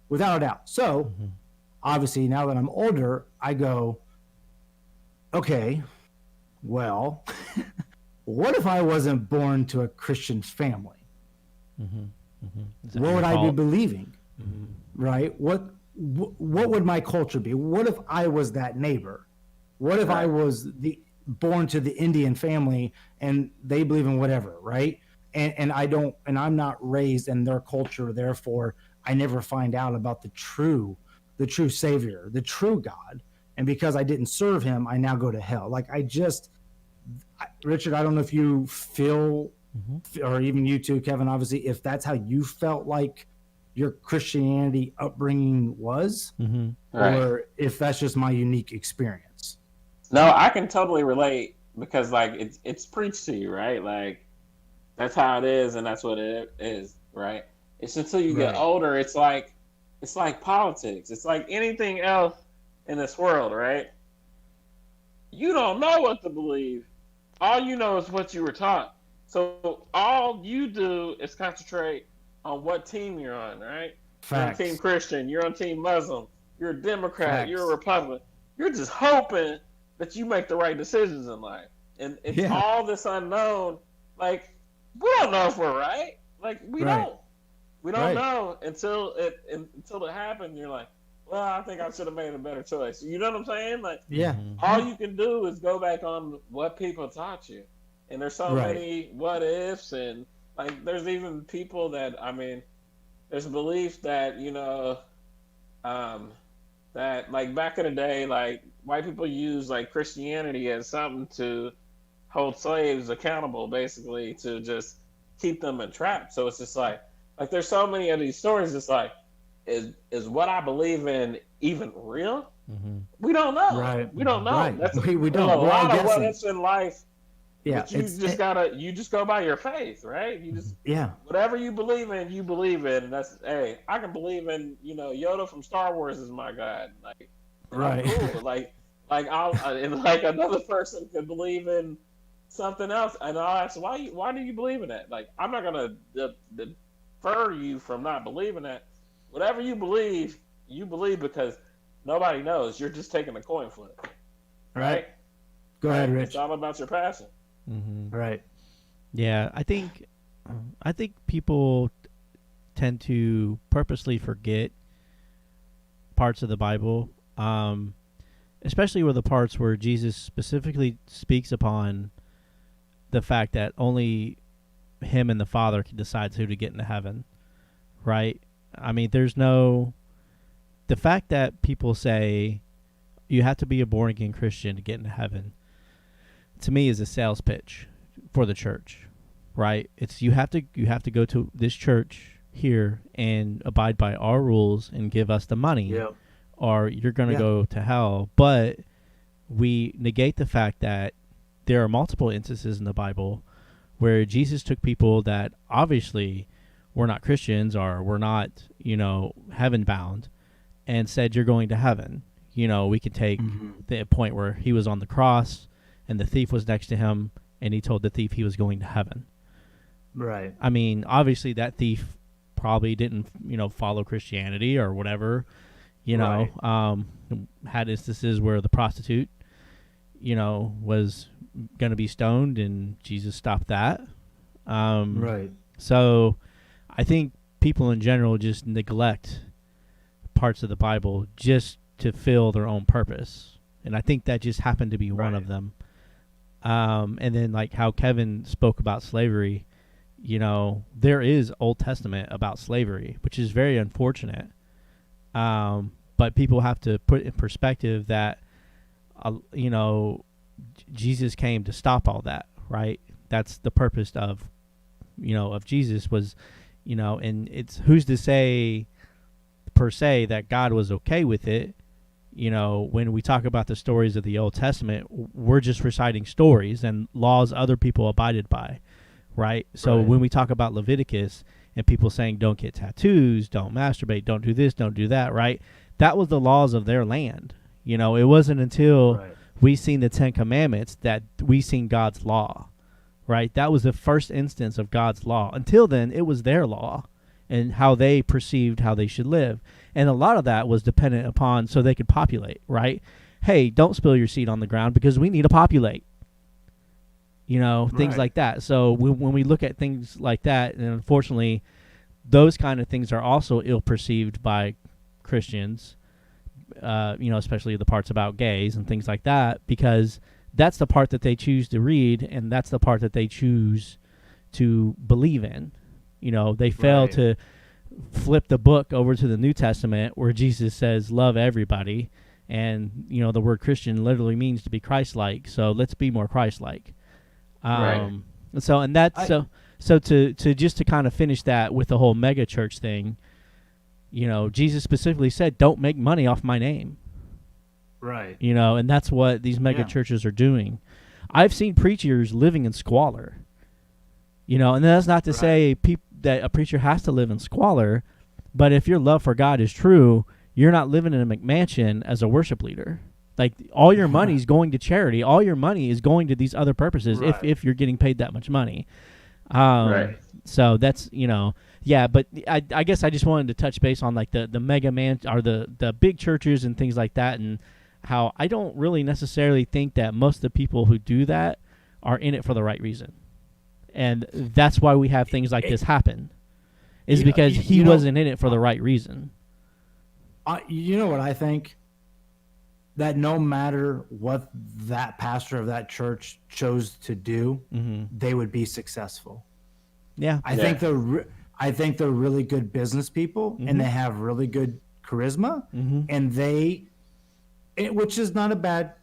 Without a doubt. So, obviously, now that I'm older, I go, okay, well, what if I wasn't born to a Christian family? What would I be believing? Right? What would my culture be? What if I was that neighbor? What if I was born to the Indian family and they believe in whatever, right? And I'm not raised in their culture, therefore I never find out about the true Savior, the true God. And because I didn't serve him, I now go to hell. Richard, I don't know if you feel, or even you too, Kevin, obviously, if that's how you felt like your Christianity upbringing was, or if that's just my unique experience. No, I can totally relate, because it's preached to you, right? That's how it is, and that's what it is, right? It's until you get older, it's like politics. It's like anything else in this world, right? You don't know what to believe. All you know is what you were taught. So all you do is concentrate on what team you're on, right? Facts. You're on Team Christian. You're on Team Muslim. You're a Democrat. Facts. You're a Republican. you're just hoping that you make the right decisions in life. And it's all this unknown. Like, we don't know if we're right. Like, we don't. We don't know until it happens. You're like, well, I think I should have made a better choice. You know what I'm saying? Like, all you can do is go back on what people taught you. And there's so many what ifs, and like there's even people that, I mean, there's a belief that, you know, that like back in the day, like white people use like Christianity as something to hold slaves accountable, basically, to just keep them entrapped. So it's just like there's so many of these stories. It's like, is what I believe in even real? We don't know. Right. We don't know. Right. That's we don't. a lot of what guessing. ifs in life. Yeah, but you just go by your faith, right? You just whatever you believe in, you believe in. And that's, hey, I can believe in, you know, Yoda from Star Wars is my God, like, right? Cool. like and like another person could believe in something else, and I'll ask, why do you believe in that? Like, I'm not gonna defer you from not believing that. Whatever you believe because nobody knows. You're just taking a coin flip, right? Go ahead, Rich. It's all about your passion. Right. Yeah, I think people tend to purposely forget parts of the Bible, especially with the parts where Jesus specifically speaks upon the fact that only him and the Father can decide who to get into heaven, right? I mean, the fact that people say you have to be a born-again Christian to get into heaven, to me, is a sales pitch for the church, right? It's you have to go to this church here and abide by our rules and give us the money, or you're going to go to hell. But we negate the fact that there are multiple instances in the Bible where Jesus took people that obviously were not Christians or were not, you know, heaven bound, and said, you're going to heaven. You know, we could take the point where he was on the cross and the thief was next to him, and he told the thief he was going to heaven. Right. I mean, obviously that thief probably didn't, you know, follow Christianity or whatever, you know, had instances where the prostitute, you know, was going to be stoned, and Jesus stopped that. Right. So I think people in general just neglect parts of the Bible just to fill their own purpose. And I think that just happened to be one of them. And then like how Kevin spoke about slavery, you know, there is Old Testament about slavery, which is very unfortunate. But people have to put in perspective that, you know, Jesus came to stop all that, right? That's the purpose of, you know, of Jesus was, you know, and it's who's to say per se that God was okay with it. You know, when we talk about the stories of the Old Testament, we're just reciting stories and laws other people abided by, right? So when we talk about Leviticus and people saying don't get tattoos, don't masturbate, don't do this, don't do that, right? That was the laws of their land. You know, it wasn't until we seen the Ten Commandments that we seen God's law, right? That was the first instance of God's law. Until then, it was their law and how they perceived how they should live. And a lot of that was dependent upon so they could populate, right? Hey, don't spill your seed on the ground because we need to populate. You know, things like that. So when we look at things like that, and unfortunately, those kind of things are also ill-perceived by Christians, you know, especially the parts about gays and things like that, because that's the part that they choose to read, and that's the part that they choose to believe in. You know, they fail to flip the book over to the New Testament where Jesus says, love everybody. And, you know, the word Christian literally means to be Christ-like. So let's be more Christ-like. And that's so to just to kind of finish that with the whole mega church thing, you know, Jesus specifically said, don't make money off my name. Right. You know, and that's what these mega churches are doing. I've seen preachers living in squalor. You know, and that's not to say that a preacher has to live in squalor, but if your love for God is true, you're not living in a McMansion as a worship leader. Like, all your money is going to charity. All your money is going to these other purposes if you're getting paid that much money. So that's, you know, but I guess I just wanted to touch base on, like, the mega man or the big churches and things like that. And how I don't really necessarily think that most of the people who do that are in it for the right reason. And that's why we have things like this happen, is because he wasn't in it for the right reason. You know what I think? That no matter what that pastor of that church chose to do, they would be successful. Yeah. I think they're really good business people, and they have really good charisma, and which is not a bad.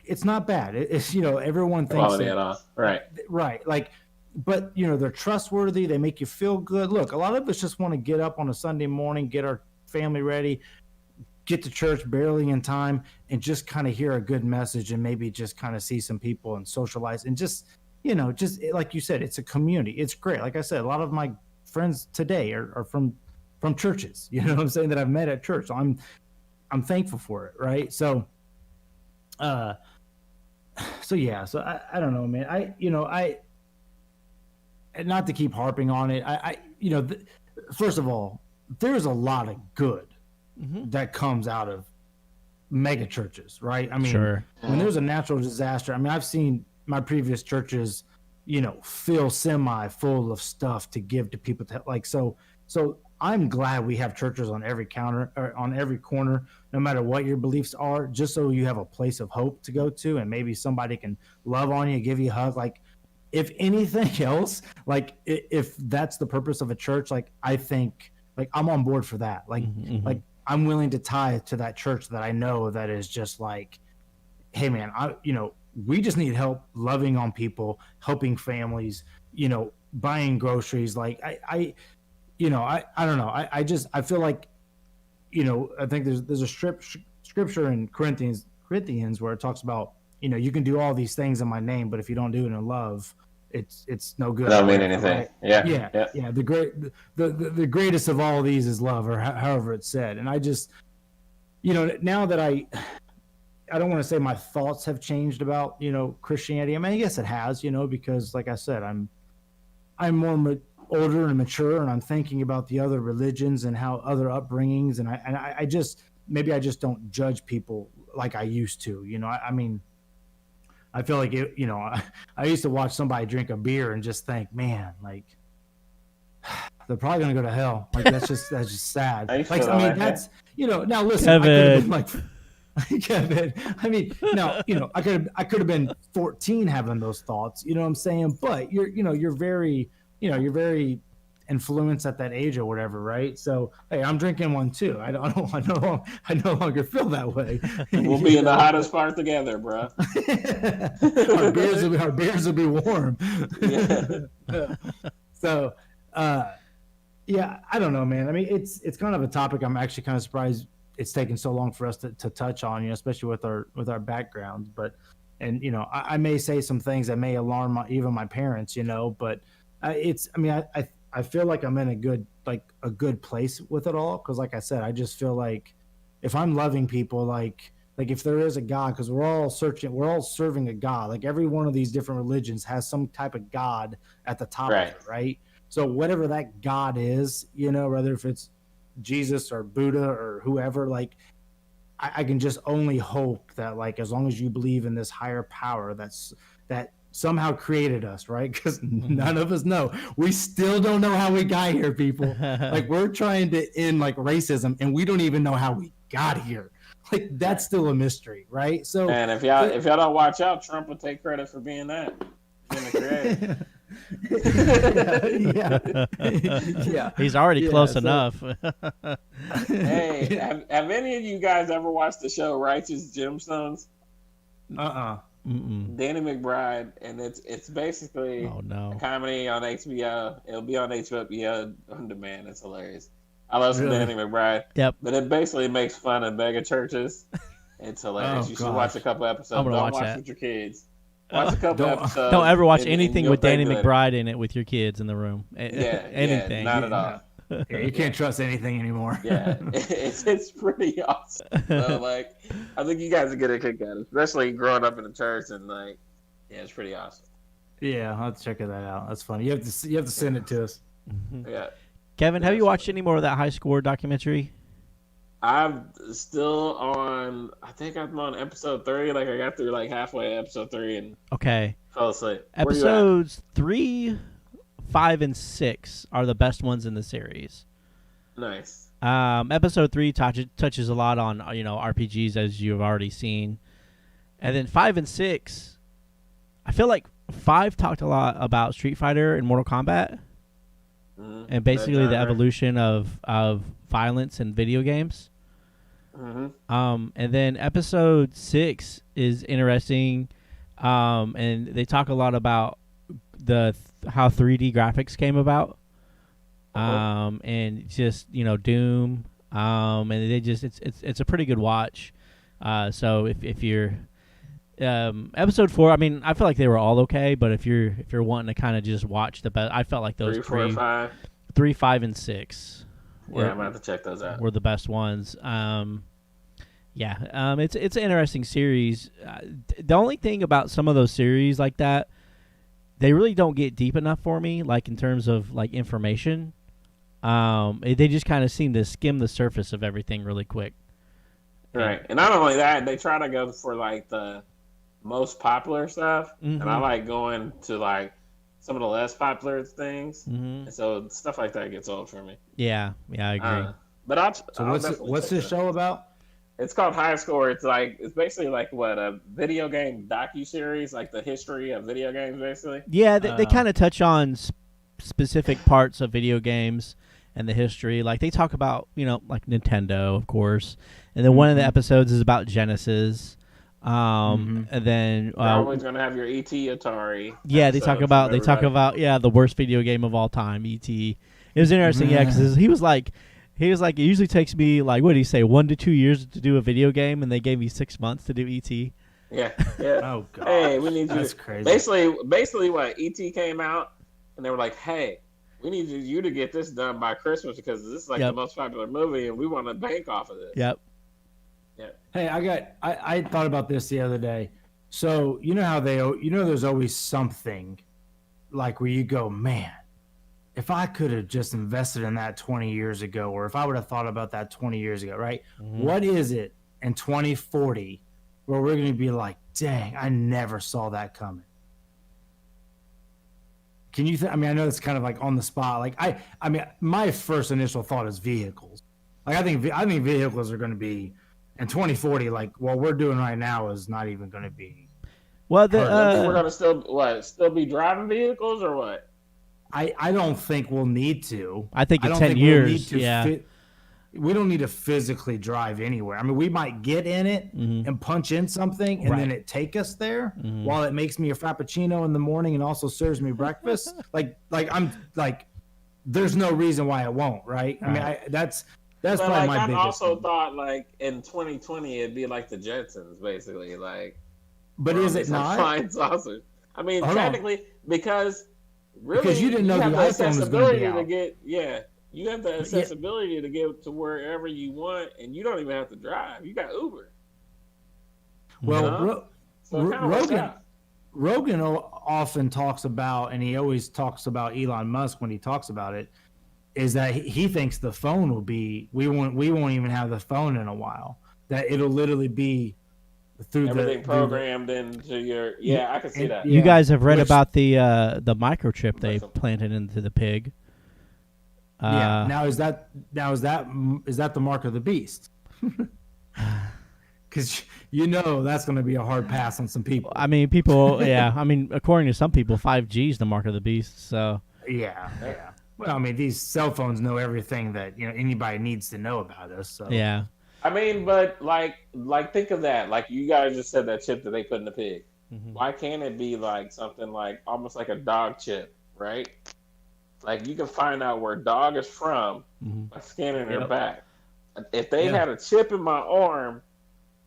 It's not bad. It's everyone thinks quality at all. Right. Like, but they're trustworthy. They make you feel good. Look, a lot of us just want to get up on a Sunday morning, get our family ready, get to church barely in time, and just kind of hear a good message, and maybe just kind of see some people and socialize, and just like you said, it's a community. It's great. Like I said, a lot of my friends today are from churches. You know what I'm saying, that I've met at church. So I'm thankful for it. Right. So, yeah. So I don't know, man. I not to keep harping on it. First of all, there's a lot of good that comes out of mega churches, right? I mean, Sure. When there's a natural disaster, I mean, I've seen my previous churches, fill semi full of stuff to give to people so I'm glad we have churches on every counter or on every corner, no matter what your beliefs are, just so you have a place of hope to go to, and maybe somebody can love on you, give you a hug. Like, if anything else, like if that's the purpose of a church, like I think, like I'm on board for that. Like, like I'm willing to tie to that church that I know that is just like, hey man, we just need help loving on people, helping families, buying groceries. Like I don't know. I feel like, I think there's a scripture in Corinthians where it talks about, you can do all these things in my name, but if you don't do it in love, it's no good. It don't mean anything. Right? Yeah. The greatest of all these is love, or however it's said. And I just, now that I don't want to say my thoughts have changed about, Christianity. I mean, I guess it has, because like I said, I'm more older and mature, and I'm thinking about the other religions and how other upbringings, and I just don't judge people like I used to. I mean, I feel like I used to watch somebody drink a beer and just think, man, like they're probably gonna go to hell. Like that's just sad. Like, I mean, that's now listen, Kevin. I could have been like Kevin. I mean, now I could have been 14 having those thoughts. You know what I'm saying? But you're very influenced at that age or whatever, right? So hey, I'm drinking one too. I no longer feel that way. We'll be in the hottest part together, bro. our beers will be warm. Yeah. So yeah, I don't know, man. I mean, it's kind of a topic I'm actually kind of surprised it's taken so long for us to touch on, especially with our backgrounds. But I may say some things that may alarm even my parents, but I feel like I'm in a good place with it all, because like I said, I just feel like if I'm loving people, like if there is a God, because we're all serving a God. Like every one of these different religions has some type of God at the top of it, right? So whatever that God is, whether if it's Jesus or Buddha or whoever, like I can just only hope that, like, as long as you believe in this higher power that somehow created us, right? Because none of us know. We still don't know how we got here, people. Like, we're trying to end like racism, and we don't even know how we got here. Like, that's still a mystery, right? So, and if y'all don't watch out, Trump will take credit for being that. Being the creator. Yeah. He's already close enough. Hey, have any of you guys ever watched the show Righteous Gemstones? Danny McBride, and it's basically a comedy on HBO. It'll be on HBO on demand. It's hilarious. I love some Danny McBride. Yep. But it basically makes fun of mega churches. It's hilarious. You should watch a couple episodes. I'm gonna Don't watch watch that. with your kids. Watch a couple episodes. Don't ever watch and anything you'll with Danny think McBride in it with your kids in the room. Yeah, Anything. not at all. Yeah, you can't trust anything anymore. Yeah, it's pretty awesome. So, like, I think you guys would get a kick out of it, especially growing up in the church, and like, yeah, it's pretty awesome. Yeah, I'll have to check that out. That's funny. You have to send it to us. Yeah. Kevin, have you watched any more of that High Score documentary? I'm still on. I think I'm on episode 3. Like I got through like halfway episode 3 and Okay. fell asleep. Where you at? Episodes 3, 5, and 6 are the best ones in the series. Nice. Episode 3 touches a lot on RPGs, as you've already seen, and then 5 and 6. I feel like 5 talked a lot about Street Fighter and Mortal Kombat, and basically the evolution of violence in video games. And then episode 6 is interesting, and they talk a lot about how 3D graphics came about, and just Doom, and they just it's a pretty good watch. So if you're episode 4, I mean, I feel like they were all okay, but if you're wanting to kind of just watch the best, I felt like those 3, 4, 5. 3, 5, and 6. Yeah, I'm gonna have to check those out. Were the best ones. It's an interesting series. The only thing about some of those series like that, they really don't get deep enough for me, like in terms of like information. They just kind of seem to skim the surface of everything really quick. Right, and not only that, they try to go for like the most popular stuff, and I like going to like some of the less popular things, and so stuff like that gets old for me. Yeah, I agree. But what's this show about? It's called High Score. It's basically like a video game docu-series, like the history of video games, basically. Yeah, they kind of touch on specific parts of video games and the history. Like they talk about like Nintendo, of course, and then one of the episodes is about Genesis. And then you're always gonna have your ET Atari. Yeah, they talk about the worst video game of all time, ET. It was interesting, because he was like, it usually takes me like, what did he say, 1 to 2 years to do a video game, and they gave me 6 months to do ET. Yeah. Oh god. Hey, we need you. That's crazy. Basically, what ET came out, and they were like, hey, we need you to get this done by Christmas because this is like the most popular movie, and we want to bank off of this. Yep. Yeah. Hey, I thought about this the other day. So you know how there's always something like where you go, man, if I could have just invested in that 20 years ago, or if I would have thought about that 20 years ago, right? What is it in 2040 where we're going to be like, dang, I never saw that coming? Can you I mean, I know it's kind of like on the spot. Like I mean, my first initial thought is vehicles. Like I think vehicles are going to be in 2040, like what we're doing right now is not even going to be. Well, we're going to still be driving vehicles or what? I don't think we'll need to. I think in 10 years, we don't need to physically drive anywhere. I mean, we might get in it and punch in something, and then it take us there while it makes me a frappuccino in the morning and also serves me breakfast. like I'm like, there's no reason why it won't, right? I mean, that's probably like, my biggest. I also thought like in 2020 it'd be like the Jetsons, basically, like. But is it not? Flying saucers. I mean, technically, because you didn't know the iPhone was going to be out. You have the accessibility to get to wherever you want, and you don't even have to drive. You got Uber. Well, Rogan often talks about, and he always talks about Elon Musk when he talks about it, is that he thinks the phone will be, we won't even have the phone in a while. That it'll literally be through everything programmed into your. Yeah, I can see that. You guys have read about the microchip they planted into the pig. Now is that the mark of the beast? Because that's going to be a hard pass on some people. I mean, people. Yeah, I mean, according to some people, 5G is the mark of the beast. So. Yeah. Well, I mean, these cell phones know everything that anybody needs to know about us. So. Yeah. I mean, but like think of that. Like you guys just said that chip that they put in the pig. Why can't it be like something like almost like a dog chip, right? Like you can find out where dog is from by scanning their back. If they had a chip in my arm,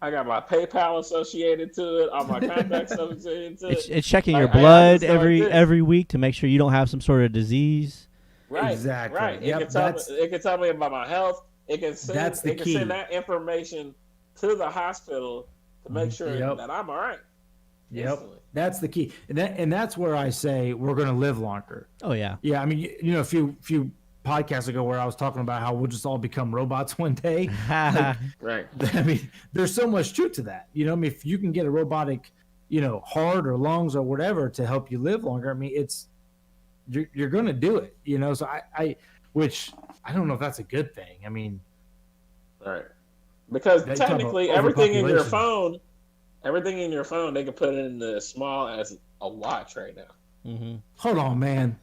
I got my PayPal associated to it, all my contacts associated to it. It's checking your blood every week to make sure you don't have some sort of disease. Right. Exactly. Right. Yep, it can tell me about my health. It can send send that information to the hospital to make sure that I'm all right. Yep. Instantly. That's the key. And that's where I say we're going to live longer. Oh yeah. Yeah, I mean, if you podcasts ago where I was talking about how we'll just all become robots one day. Right. I mean, there's so much truth to that. You know, I mean, if you can get a robotic, heart or lungs or whatever to help you live longer, I mean, you're going to do it. So which I don't know if that's a good thing. I mean, right, because you talk about technically everything in your overpopulation. phone, they can put it in as small as a watch right now. Mm-hmm. Hold on, man.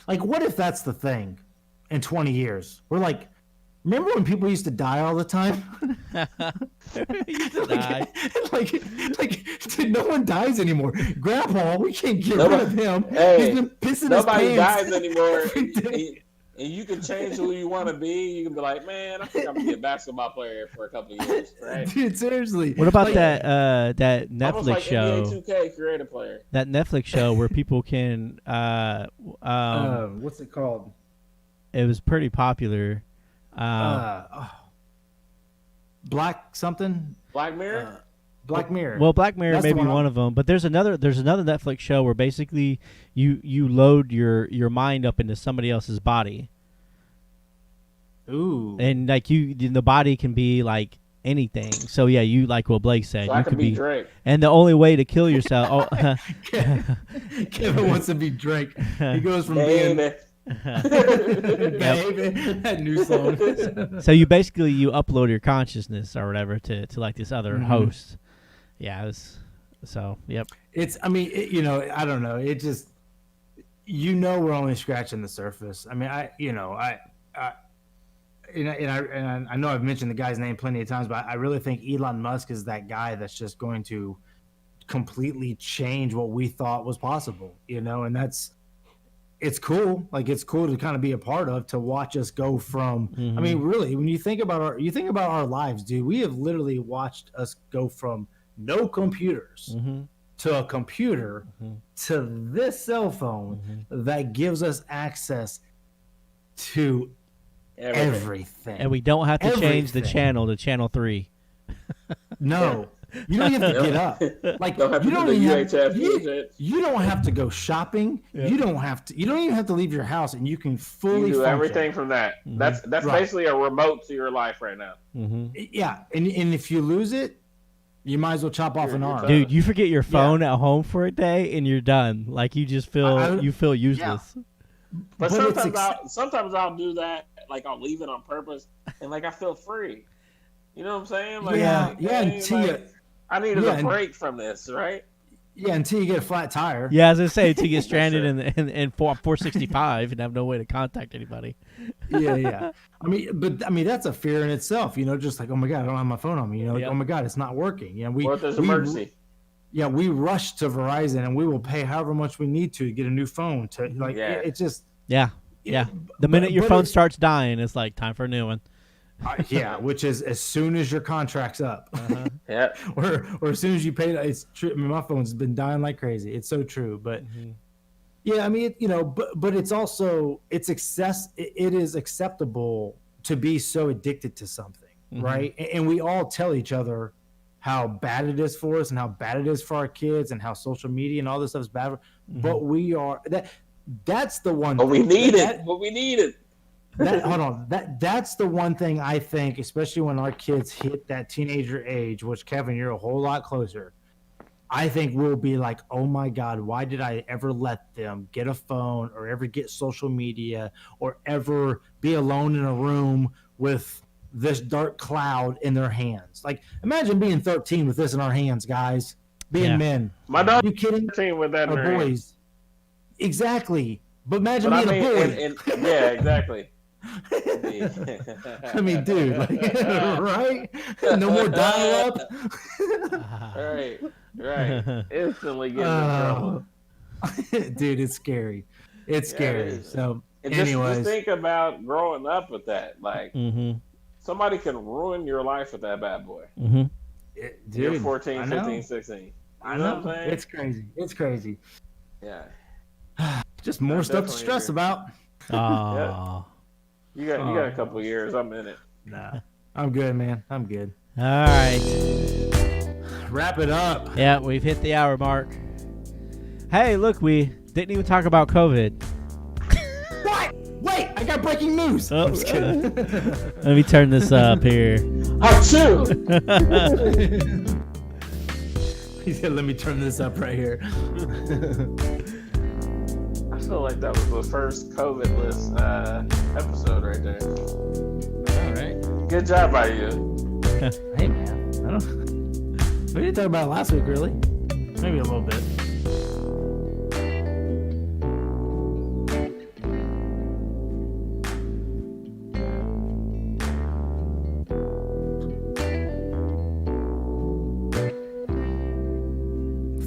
Like, what if that's the thing in 20 years? We're like, remember when people used to die all the time? Used to die. like, dude, no one dies anymore. Grandpa, we can't get Nobody- rid of him. Hey, He's been pissing Nobody his pants dies anymore. every day. And you can change who you want to be. You can be like, man, I think I'm gonna be a basketball player for a couple of years, right? Dude, seriously. What about Like, that Almost Netflix like show? NBA 2K creative player. That Netflix show where people can what's it called? it was pretty popular. Black something? Black Mirror. Black Mirror. Well, Black Mirror That's may the be one one of them, but there's another Netflix show where basically you load your mind up into somebody else's body, Ooh. and like the body can be like anything. So yeah, you like what Blake said, So you I could could be Drake. and the only way to kill yourself. Kevin wants to be Drake. He goes from Baby. being baby, that new song. So you upload your consciousness or whatever to like this other host. Yeah, it was, so yep. I mean, I don't know. It just, we're only scratching the surface. I mean, I know I've mentioned the guy's name plenty of times, but I really think Elon Musk is that guy that's just going to completely change what we thought was possible, and it's cool. Like, it's cool to kind of be a part of, to watch us go from, I mean, really, when you think about our lives, dude, we have literally watched us go from no computers to a computer to this cell phone that gives us access to everything. And we don't have to change the Everything. channel to channel 3. No, you don't have to get up. Like, Don't have you to don't do the even UHF you, shit. you don't have to go shopping. You don't even have to leave your house, and you can fully You do function. everything from that. That's Right. basically a remote to your life right now. Yeah, and if you lose it, you might as well chop off an You're arm. done. Dude, you forget your phone at home for a day and you're done. Like, you just feel useless. But it's sometimes I'll do that. Like, I'll leave it on purpose, and like I feel free. You know what I'm saying? Like, Yeah, hey, until like, I needed yeah, a and- break from this, right? Yeah, until you get a flat tire. Yeah, as I say, to get stranded in 465 and have no way to contact anybody. Yeah. I mean, that's a fear in itself. Just like, oh my god, I don't have my phone on me. Like, Yep. oh my god, it's not working. Or if there's an emergency. We rush to Verizon and we will pay however much we need to get a new phone. To like, Yeah. it's just Yeah. The minute your but phone it's- starts dying, it's like time for a new one. yeah, which is as soon as your contract's up, Yeah. or as soon as you pay. It's true. I mean, my phone's been dying like crazy. It's so true, but. Yeah, I mean, but it's also it is acceptable to be so addicted to something, right? And we all tell each other how bad it is for us and how bad it is for our kids and how social media and all this stuff is bad. But we are that's the one. But we thing- need that- it. But we need it. hold on. That's the one thing I think, especially when our kids hit that teenager age, which Kevin, you're a whole lot closer. I think we'll be like, oh my God, why did I ever let them get a phone or ever get social media or ever be alone in a room with this dark cloud in their hands? Like, imagine being 13 with this in our hands, guys. Being Yeah. men. My Are dog you kidding? 13 with that in Or her hand. boys. Exactly. But imagine But I being mean, a boy. yeah, exactly. I mean, dude, like, right? No more dial-up. Right. Instantly getting in trouble. Dude, it's scary. It's scary. it is. So, And just anyways, think about growing up with that. Like, Mm-hmm. somebody can ruin your life with that bad boy. Mm-hmm. dude, You're I 14, know. 15, 16. I You know know. what I'm saying? It's crazy. It's crazy. Yeah. Just more I stuff to definitely stress agree. about. Oh. You got a couple of years. I'm in it. Nah, I'm good, man. I'm good. All right. Wrap it up. Yeah, we've hit the hour mark. Hey, look, we didn't even talk about COVID. What? Wait, I got breaking news. Oh, I'm just kidding. Let me turn this up here. Achoo! He said, "Let me turn this up right here." I feel like that was the first COVID-less episode right there. All right. Good job by you. Hey man, I don't. We didn't talk about it last week, really. Maybe a little bit.